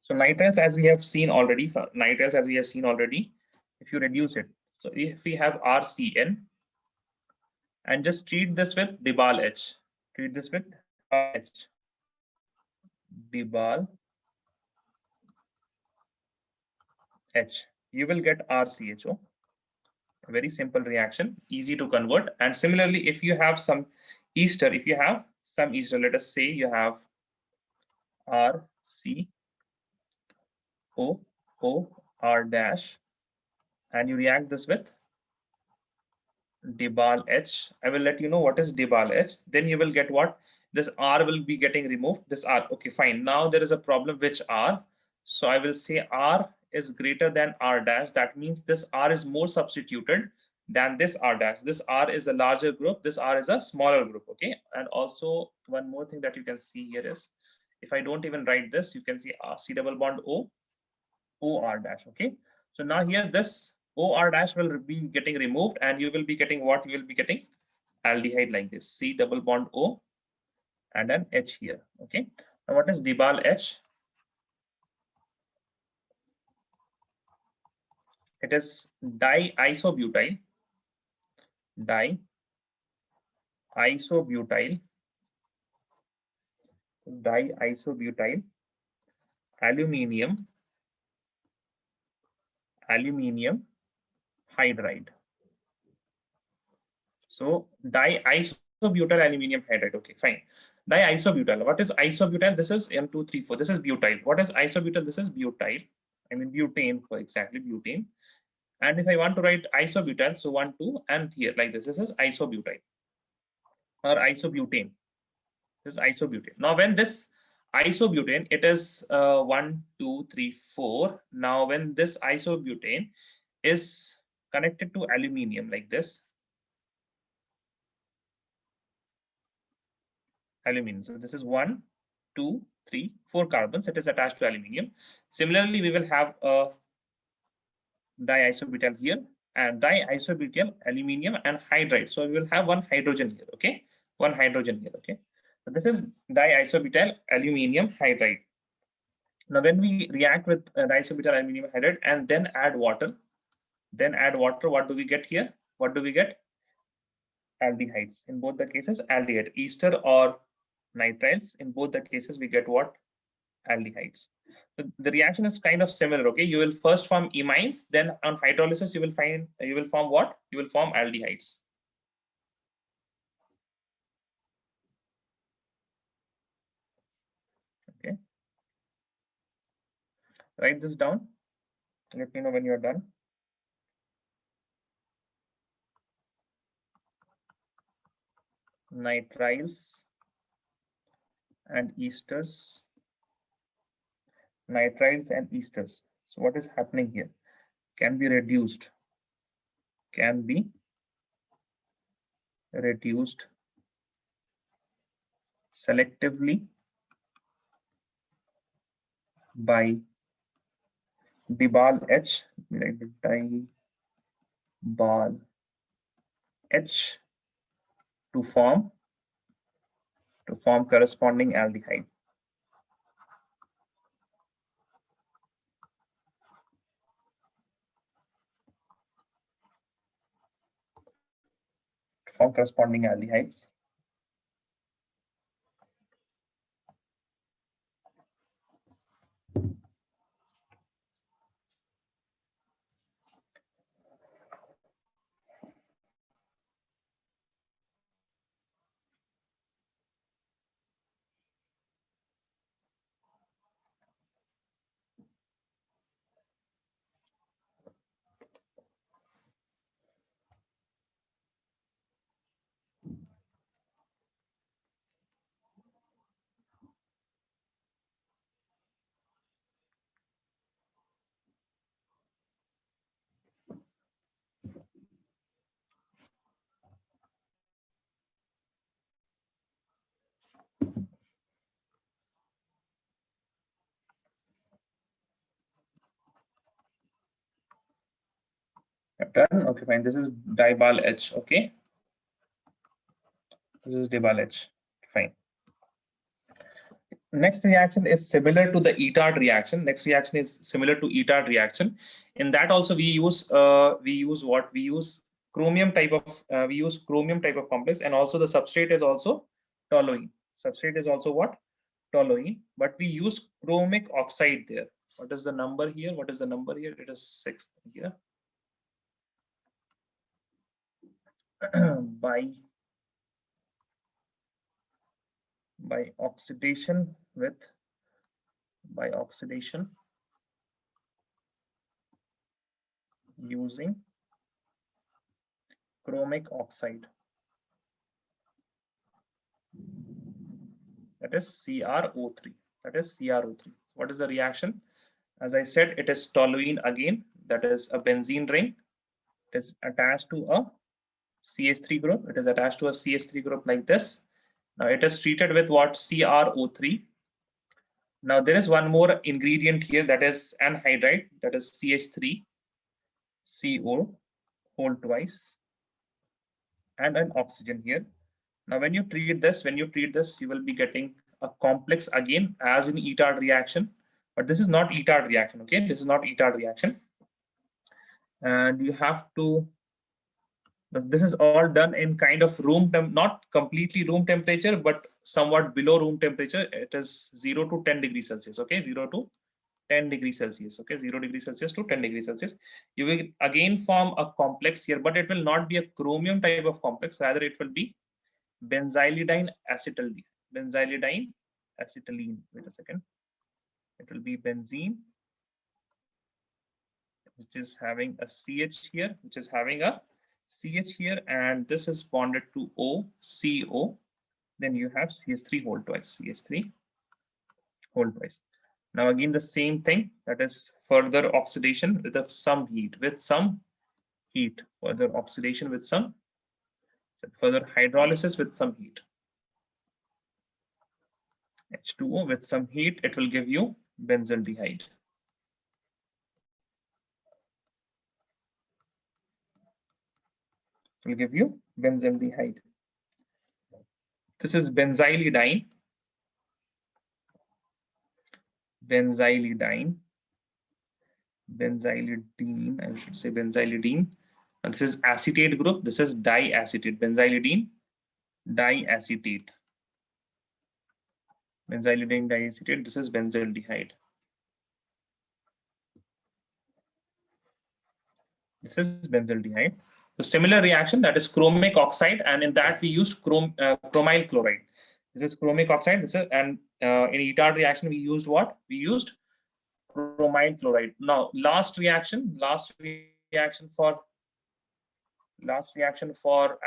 So nitriles, as we have seen already, if you reduce it, so if we have RCN and just treat this with Dibal H, Dibal H, you will get RCHO. A very simple reaction, easy to convert. And similarly, if you have some ester, let us say you have RCOOR dash, and you react this with Dibal H. I will let you know what is Dibal H. Then you will get what? This R will be getting removed. This R. Okay, fine. Now there is a problem. Which R? So I will say R is greater than R dash. That means this R is more substituted than this R dash. This R is a larger group. This R is a smaller group. Okay. And also one more thing that you can see here is, if I don't even write this, you can see C double bond O, OR dash. Okay. So now here this OR dash will be getting removed, and you will be getting what? You will be getting aldehyde like this, C double bond O and an H here. Okay. Now what is Dibal H? It is diisobutyl aluminium hydride. So diisobutyl aluminium hydride. Okay, fine. Diisobutyl. What is isobutyl? This is M234. This is butyl. What is isobutyl? This is butyl. I mean butane, for exactly butane. And if I want to write isobutyl, so 1, 2, and here like this. This is isobutyl or isobutane. This is isobutane. Now when this isobutane, it is 1, 2, 3, 4. Now when this isobutane is connected to aluminium like this, aluminium. So this is 1, 2, 3, 4 carbons. It is attached to aluminium. Similarly, we will have a diisobutyl here, and diisobutyl aluminium and hydride. So we will have one hydrogen here, okay? One hydrogen here, okay? So this is diisobutyl aluminium hydride. Now, when we react with diisobutyl aluminium hydride and then add water, what do we get here? What do we get? Aldehydes. In both the cases, aldehyde. Ester or nitriles. In both the cases, we get what? Aldehydes. So the reaction is kind of similar. Okay, you will first form imines, then on hydrolysis you will form what? You will form aldehydes. Okay, write this down. Let me know when you are done. Nitriles and esters. Nitriles and esters. So what is happening here? Can be reduced. Can be reduced selectively by Dibal H, like Dibal H to form corresponding aldehyde. Form corresponding aldehydes. Done. Okay, fine. This is Dibal H. Okay. This is Dibal H. Fine. Next reaction is similar to the Etard reaction. Next reaction is similar to Etard reaction. In that also we use what? We use chromium type of complex, and also the substrate is also toluene. Substrate is also what? Toluene, but we use chromic oxide there. What is the number here? What is the number here? It is 6 here. by oxidation using chromic oxide, that is CrO3. That is CrO3. What is the reaction? As I said, it is toluene again. That is a benzene ring. It is attached to a CH3 group. It is attached to a CH3 group like this. Now it is treated with what? CrO3. Now there is one more ingredient here, that is anhydride, that is CH3CO whole twice, and an oxygen here. Now when you treat this, you will be getting a complex again as in Etard reaction, but this is not Etard reaction. Okay, this is not Etard reaction, and you have to. This is all done in kind of room temp, not completely room temperature, but somewhat below room temperature. It is 0 to 10 degrees Celsius. Okay, 0 to 10 degrees Celsius. Okay, 0 degrees Celsius to 10 degrees Celsius. You will again form a complex here, but it will not be a chromium type of complex. Rather, it will be benzylidine acetylene. Benzylidine acetylene. Wait a second. It will be benzene, which is having a CH here, which is having a CH here, and this is bonded to OCO. Then you have CH3 whole twice, CH3 whole twice. Now again the same thing, that is further oxidation with some heat, further oxidation with some, further hydrolysis with some heat. H2O with some heat, it will give you benzaldehyde. will give you benzaldehyde. This is benzylidine. Benzylidine. Benzylidine, I should say benzylidine. And this is acetate group. This is diacetate. Benzylidine, diacetate. Benzylidine diacetate. This is benzaldehyde. This is benzaldehyde. So similar reaction, that is chromic oxide, and in that we used chromyl chloride. This is chromic oxide. This is, and in ETARD reaction we used what? We used chromyl chloride. Now last reaction for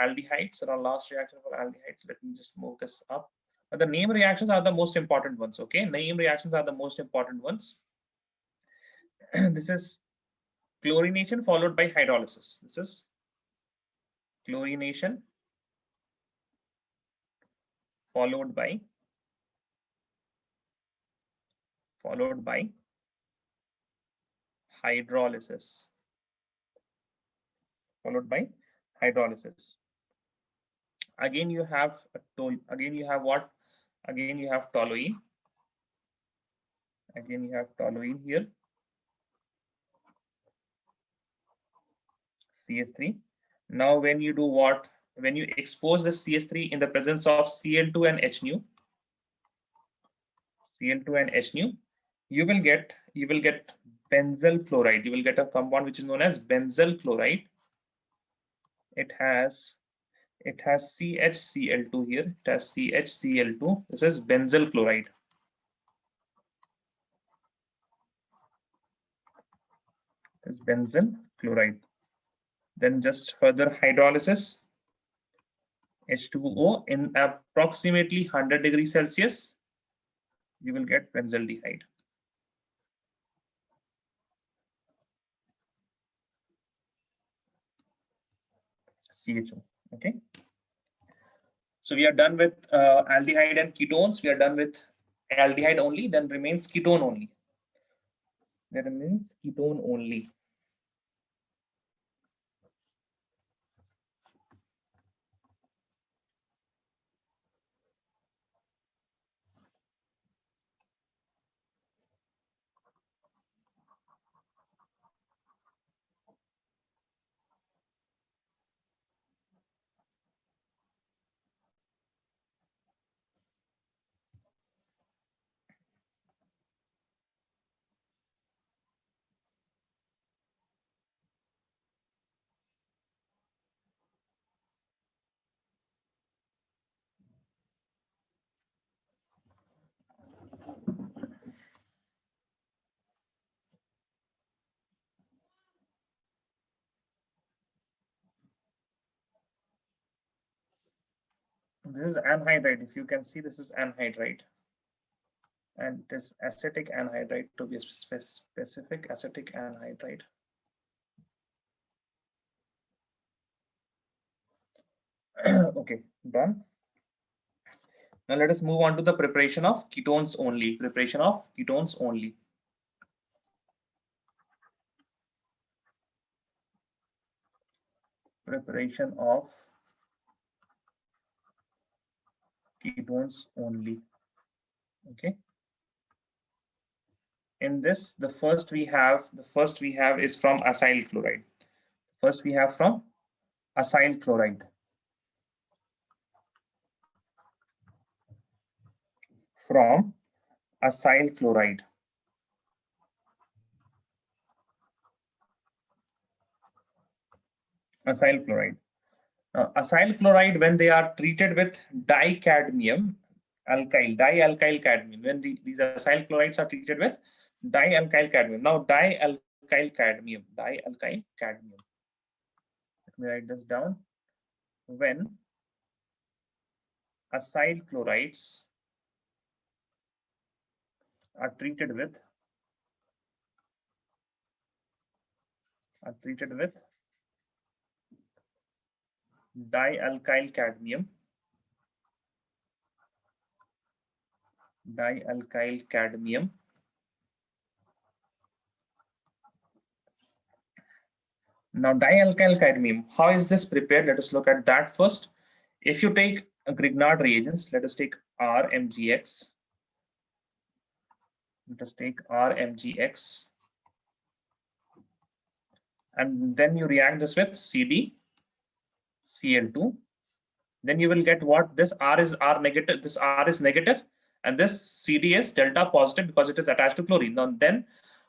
aldehydes. Or last reaction for aldehydes. Let me just move this up. But the name reactions are the most important ones. Okay, name reactions are the most important ones. This is chlorination followed by hydrolysis. This is chlorination followed by hydrolysis. Followed by hydrolysis. Again, you have what? Again, you have toluene. Again, you have toluene here. CH3. Now, when you do what? When you expose the CH3 in the presence of Cl2 and HNu, Cl2 and HNu, you will get benzyl chloride. You will get a compound which is known as benzyl chloride. It has CHCl2 here. It has CHCl2. This is benzyl chloride. This is benzyl chloride. Then just further hydrolysis. H2O in approximately 100 degrees Celsius, you will get benzaldehyde. CHO. Okay. So we are done with aldehyde and ketones. We are done with aldehyde only. Then remains ketone only. There remains ketone only. This is anhydride. If you can see, this is anhydride. And it is acetic anhydride, to be specific, acetic anhydride. Okay, done. Now let us move on to the preparation of ketones only. Preparation of ketones only. Preparation of ketones only. Okay. In this, the first we have is from acyl chloride. First we have from acyl chloride. From acyl chloride. Acyl chloride. Acyl chloride, when they are treated with dicadmium alkyl, dialkyl cadmium, when these acyl chlorides are treated with dialkyl cadmium. Now dialkyl cadmium. Let me write this down. When acyl chlorides are treated with dialkyl cadmium, Now dialkyl cadmium, how is this prepared? Let us look at that first. If you take a Grignard reagents, let us take RMGX. Let us take RMGX. And then you react this with CdCl2. Then you will get what? This R is R negative, this R is negative, and this Cd is delta positive because it is attached to chlorine. Now then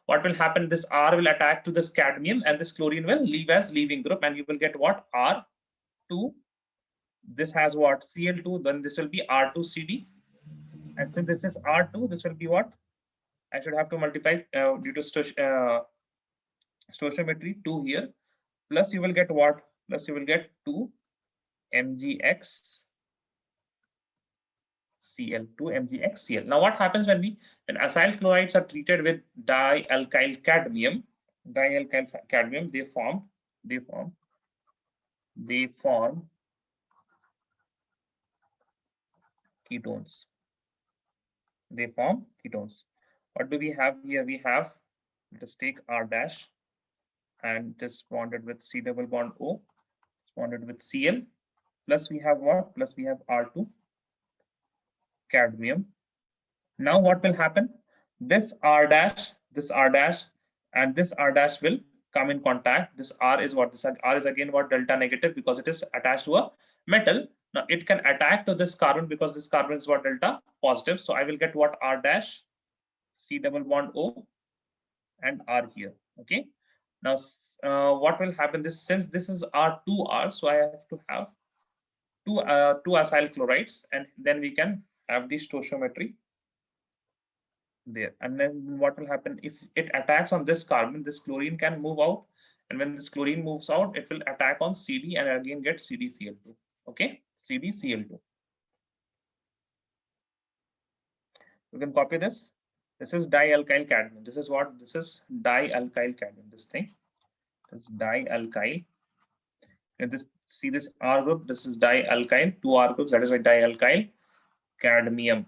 what will happen? This R will attack to this cadmium and this chlorine will leave as leaving group, and you will get what? R2. This has what? Cl2, then this will be R2CD. And since this is R2, this will be what? I should have to multiply due to stoichiometry 2 here. Plus you will get what? Plus you will get 2 MgX Cl2 MgXCl. Now what happens when acyl chlorides are treated with dialkyl cadmium, they form ketones. They form ketones. What do we have here? We have, let us take R dash, and this bonded with C double bond O, bonded with Cl. Plus we have what? Plus we have R2 cadmium. Now what will happen? This R dash, and this R dash will come in contact. This R is what? This R is again what? Delta negative, because it is attached to a metal. Now it can attack to this carbon because this carbon is what? Delta positive. So I will get what? R dash, C double bond O, and R here. Okay. Now what will happen? Since this is R2R, so I have to have two acyl chlorides, and then we can have the stoichiometry there. And then what will happen? If it attacks on this carbon, this chlorine can move out, and when this chlorine moves out, it will attack on Cd and again get CdCl2. Okay, CdCl2. You can copy this. This is dialkyl cadmium. This is what? This is dialkyl cadmium. This thing is dialkyl. And this, see this R group, this is dialkyl, 2 R groups, that is why dialkyl cadmium.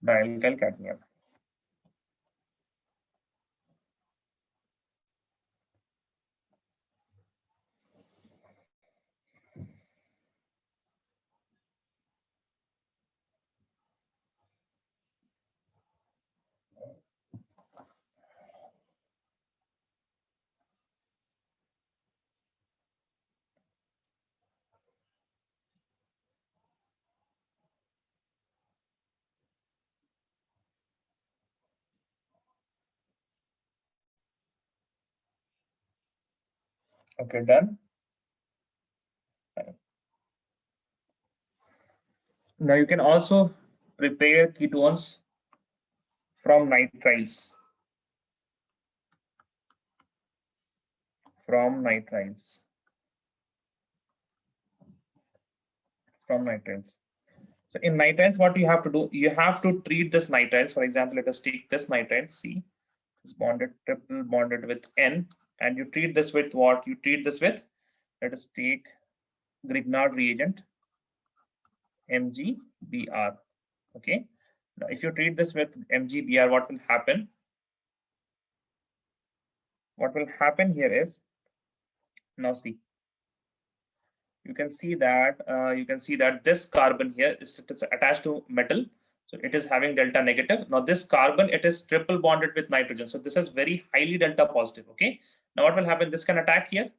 Dialkyl cadmium. Okay, done. Now you can also prepare ketones from nitriles. From nitriles. So in nitriles, what you have to do? You have to treat this nitriles. For example, let us take this nitrile C. It's bonded, triple bonded with N, and you treat this with what? You treat this with, let us take Grignard reagent, MgBr. Okay. Now, if you treat this with MgBr, what will happen? What will happen here is, now see, you can see that this carbon here is attached to metal, so it is having delta negative. Now this carbon, it is triple bonded with nitrogen, so this is very highly delta positive. Okay. Now what will happen? This can attack here,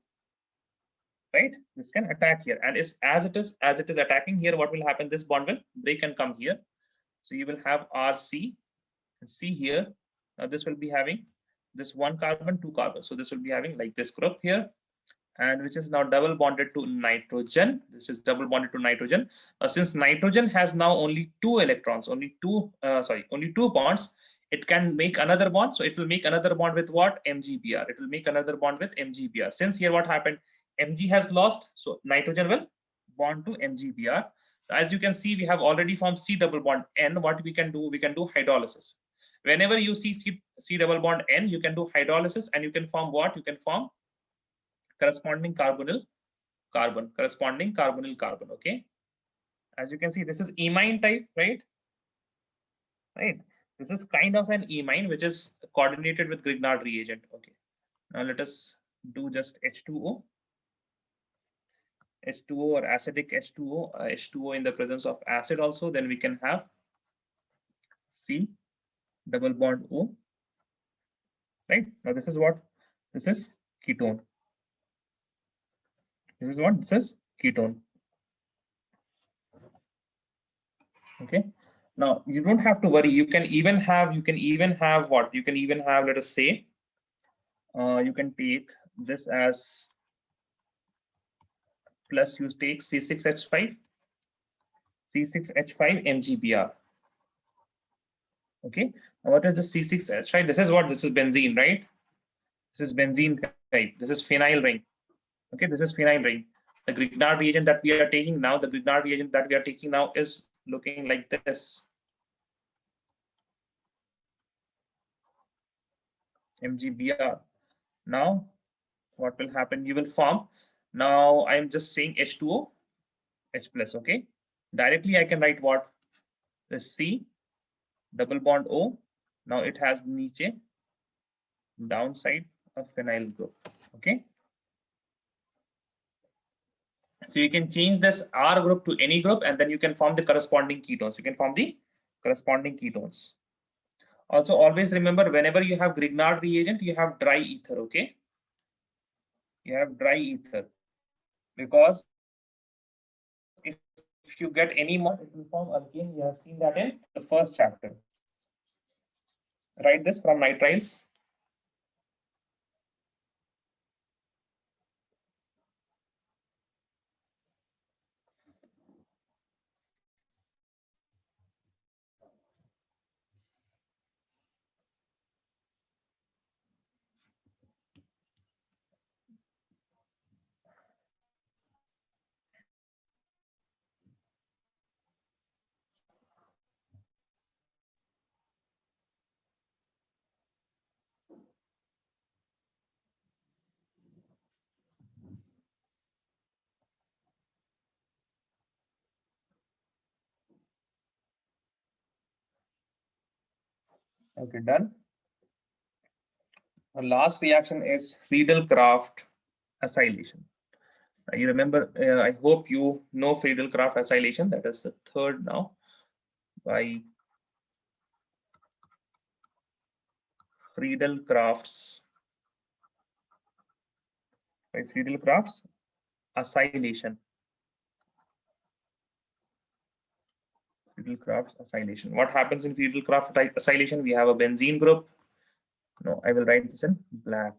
right? This can attack here, and as it is attacking here, what will happen? This bond will break and come here. So you will have RC, C here. Now this will be having this 1 carbon, 2 carbon. So this will be having like this group here, and which is now double bonded to nitrogen. This is double bonded to nitrogen. Since nitrogen has now only 2 electrons, only two bonds, it can make another bond. So it will make another bond with what? MgBr. It will make another bond with MgBr. Since here what happened? Mg has lost, so nitrogen will bond to MgBr. As you can see, we have already formed C double bond N. What we can do? We can do hydrolysis. Whenever you see C double bond N, you can do hydrolysis, and you can form what? You can form corresponding carbonyl carbon. Okay. As you can see, this is imine type, right? Right. This is kind of an imine which is coordinated with Grignard reagent. Okay. Now let us do just H2O. H2O or acidic H2O, H2O in the presence of acid also, then we can have C double bond O, right? Now this is what? This is ketone. This is what? This is ketone. Okay. Now you don't have to worry. You can even have what? You can even have, let us say, you can take this as plus, you take C6H5 MgBr. Okay. Now what is the C6H5? This is what? This is benzene, right? This is benzene type. This is phenyl ring. Okay, this is phenyl ring. The Grignard reagent that we are taking now, is looking like this. MgBr. Now, what will happen? You will form. Now, I'm just saying H2O, H plus. Okay. Directly, I can write what? The C double bond O. Now it has niche downside of phenyl group. Okay. So you can change this R group to any group, and then you can form the corresponding ketones. Also, always remember, whenever you have Grignard reagent, you have dry ether. Okay. You have dry ether, because if you get any more, it will form alkane. You have seen that in the first chapter. Write this from nitriles. Okay, done. The last reaction is Friedel-Crafts acylation. You remember, I hope you know Friedel-Crafts acylation. That is the third now, by Friedel-Crafts acylation. Friedel-Crafts acylation. What happens in Friedel-Crafts acylation? We have a benzene group. No, I will write this in black.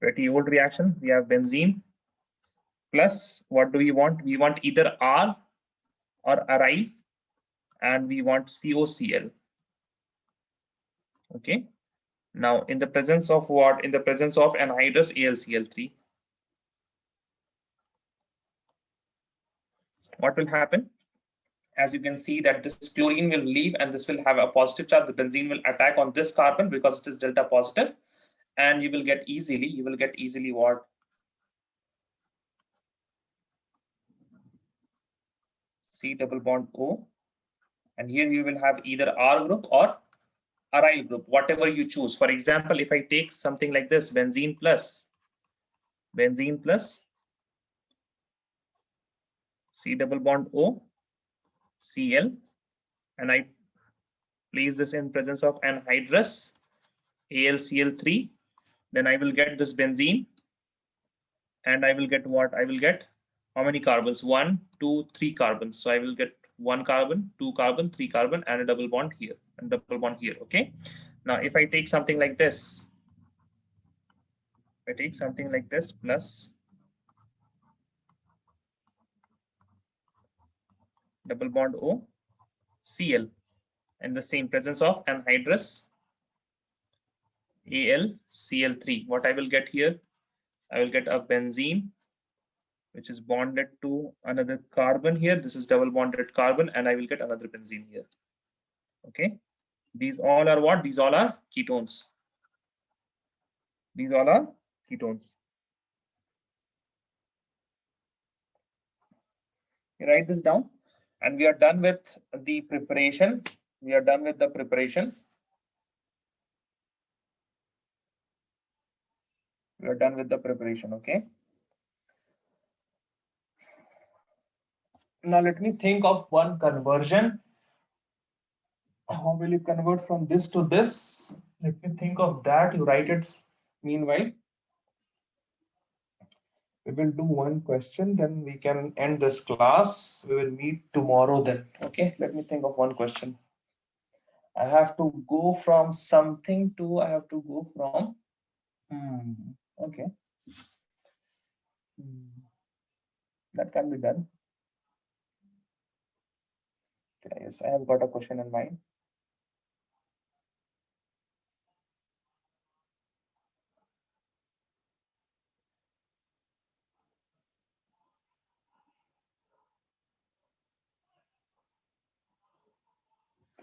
Pretty old reaction. We have benzene plus, what do we want? We want either R or aryl, and we want COCl. Okay. Now, in the presence of what? In the presence of anhydrous AlCl3. What will happen? As you can see that this chlorine will leave and this will have a positive charge. The benzene will attack on this carbon because it is delta positive, and you will get easily what? C double bond O, and here you will have either R group or aryl group, whatever you choose. For example, if I take something like this, benzene plus C double bond O, Cl, and I place this in presence of anhydrous AlCl3, then I will get this benzene, and I will get what? I will get how many carbons? 1, 2, 3 carbons. So I will get 1 carbon, 2 carbon, 3 carbon, and a double bond here, and double bond here. Okay. Now, if I take something like this, plus double bond O, Cl, in the same presence of anhydrous AlCl3, what I will get here? I will get a benzene which is bonded to another carbon here. This is double bonded carbon, and I will get another benzene here. Okay. These all are what? These all are ketones. You write this down, and we are done with the preparation. You're done with the preparation, okay? Now let me think of one conversion. How will you convert from this to this? Let me think of that. You write it meanwhile. We will do one question, then we can end this class. We will meet tomorrow then. Okay, let me think of one question. I have to go from something to, I have to go from, okay. That can be done. Okay, yes, I have got a question in mind.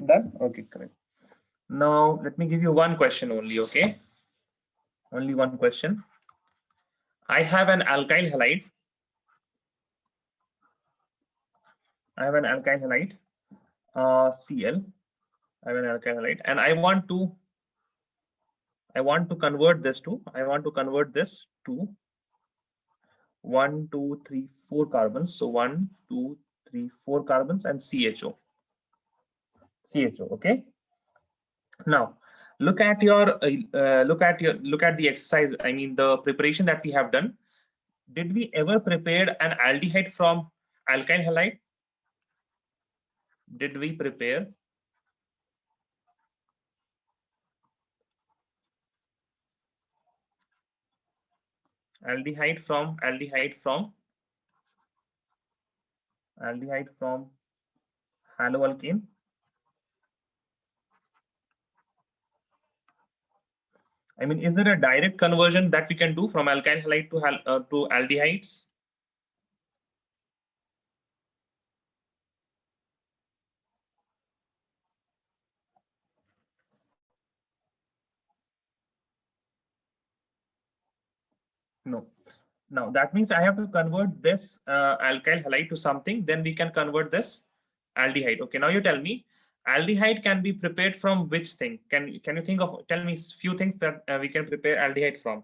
Done? Okay, correct. Now, let me give you one question only, okay? Only one question. I have an alkyl halide. I have an alkyl halide, Cl. I have an alkyl halide, and I want to convert this to, 1, 2, 3, 4 carbons. So 1, 2, 3, 4 carbons and CHO. Okay. Now look at your look at the exercise. I mean the preparation that we have done. Did we ever prepare an aldehyde from alkyl halide? Did we prepare aldehyde from haloalkane? I mean, is there a direct conversion that we can do from alkyl halide to aldehydes? No. Now that means I have to convert this alkyl halide to something. Then we can convert this aldehyde. Okay. Now you tell me, aldehyde can be prepared from which thing? Can you think of? Tell me few things that we can prepare aldehyde from.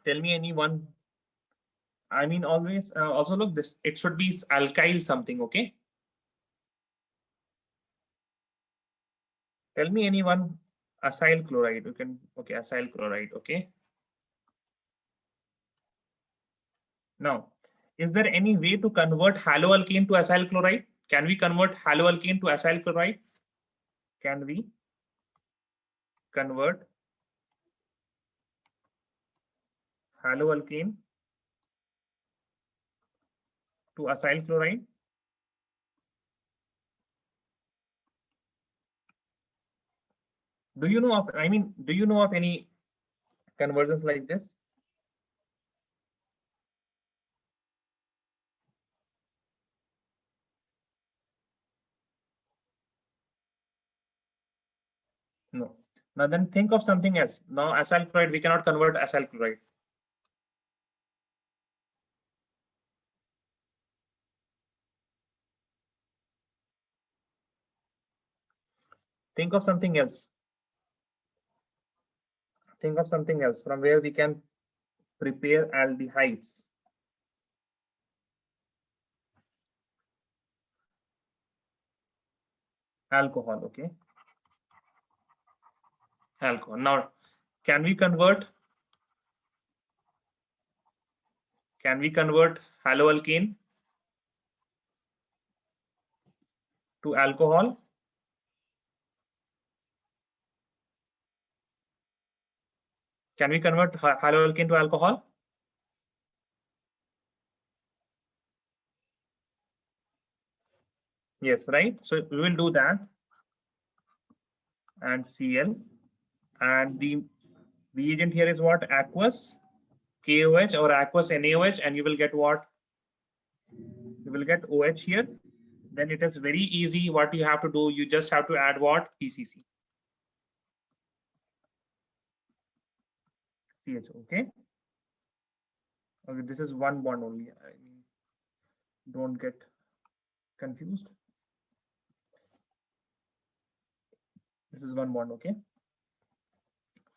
Tell me any one. I mean, always also look this. It should be alkyl something. Okay. Tell me any one. Acyl chloride. You can. Okay. Acyl chloride. Okay. Now, is there any way to convert haloalkane to acyl chloride? Can we convert haloalkane to acyl chloride? Can we convert haloalkane to acyl chloride? Do you know of, do you know of any conversions like this? No. Now then think of something else. Now acyl chloride, we cannot convert acyl chloride. Think of something else. Think of something else from where we can prepare aldehydes. Alcohol, okay. Alcohol. Now, can we convert haloalkane to alcohol? Can we convert haloalkane to alcohol? Yes, right. So we will do that. And Cl, and the reagent here is what? Aqueous KOH or aqueous NaOH, and you will get what? You will get OH here. Then it is very easy. What you have to do, you just have to add what? PCC. CHO, okay. Okay, this is one bond only. I mean, don't get confused. This is one bond, okay?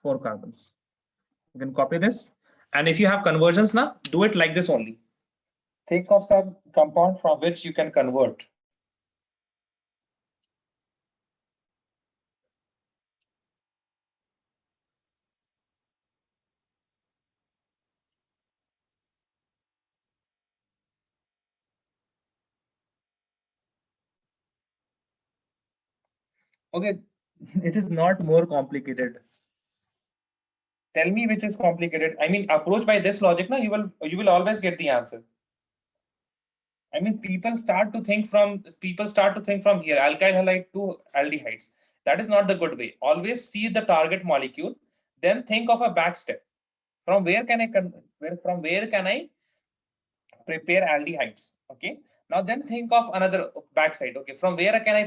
4 carbons. You can copy this. And if you have conversions now, do it like this only. Think of some compound from which you can convert. Okay, it is not more complicated. Tell me which is complicated. I mean, approach by this logic, now you will always get the answer. I mean, people start to think from here, alkyl halide to aldehydes. That is not the good way. Always see the target molecule, then think of a back step. From where can I prepare aldehydes? Okay. Now then think of another backside. Okay, from where can I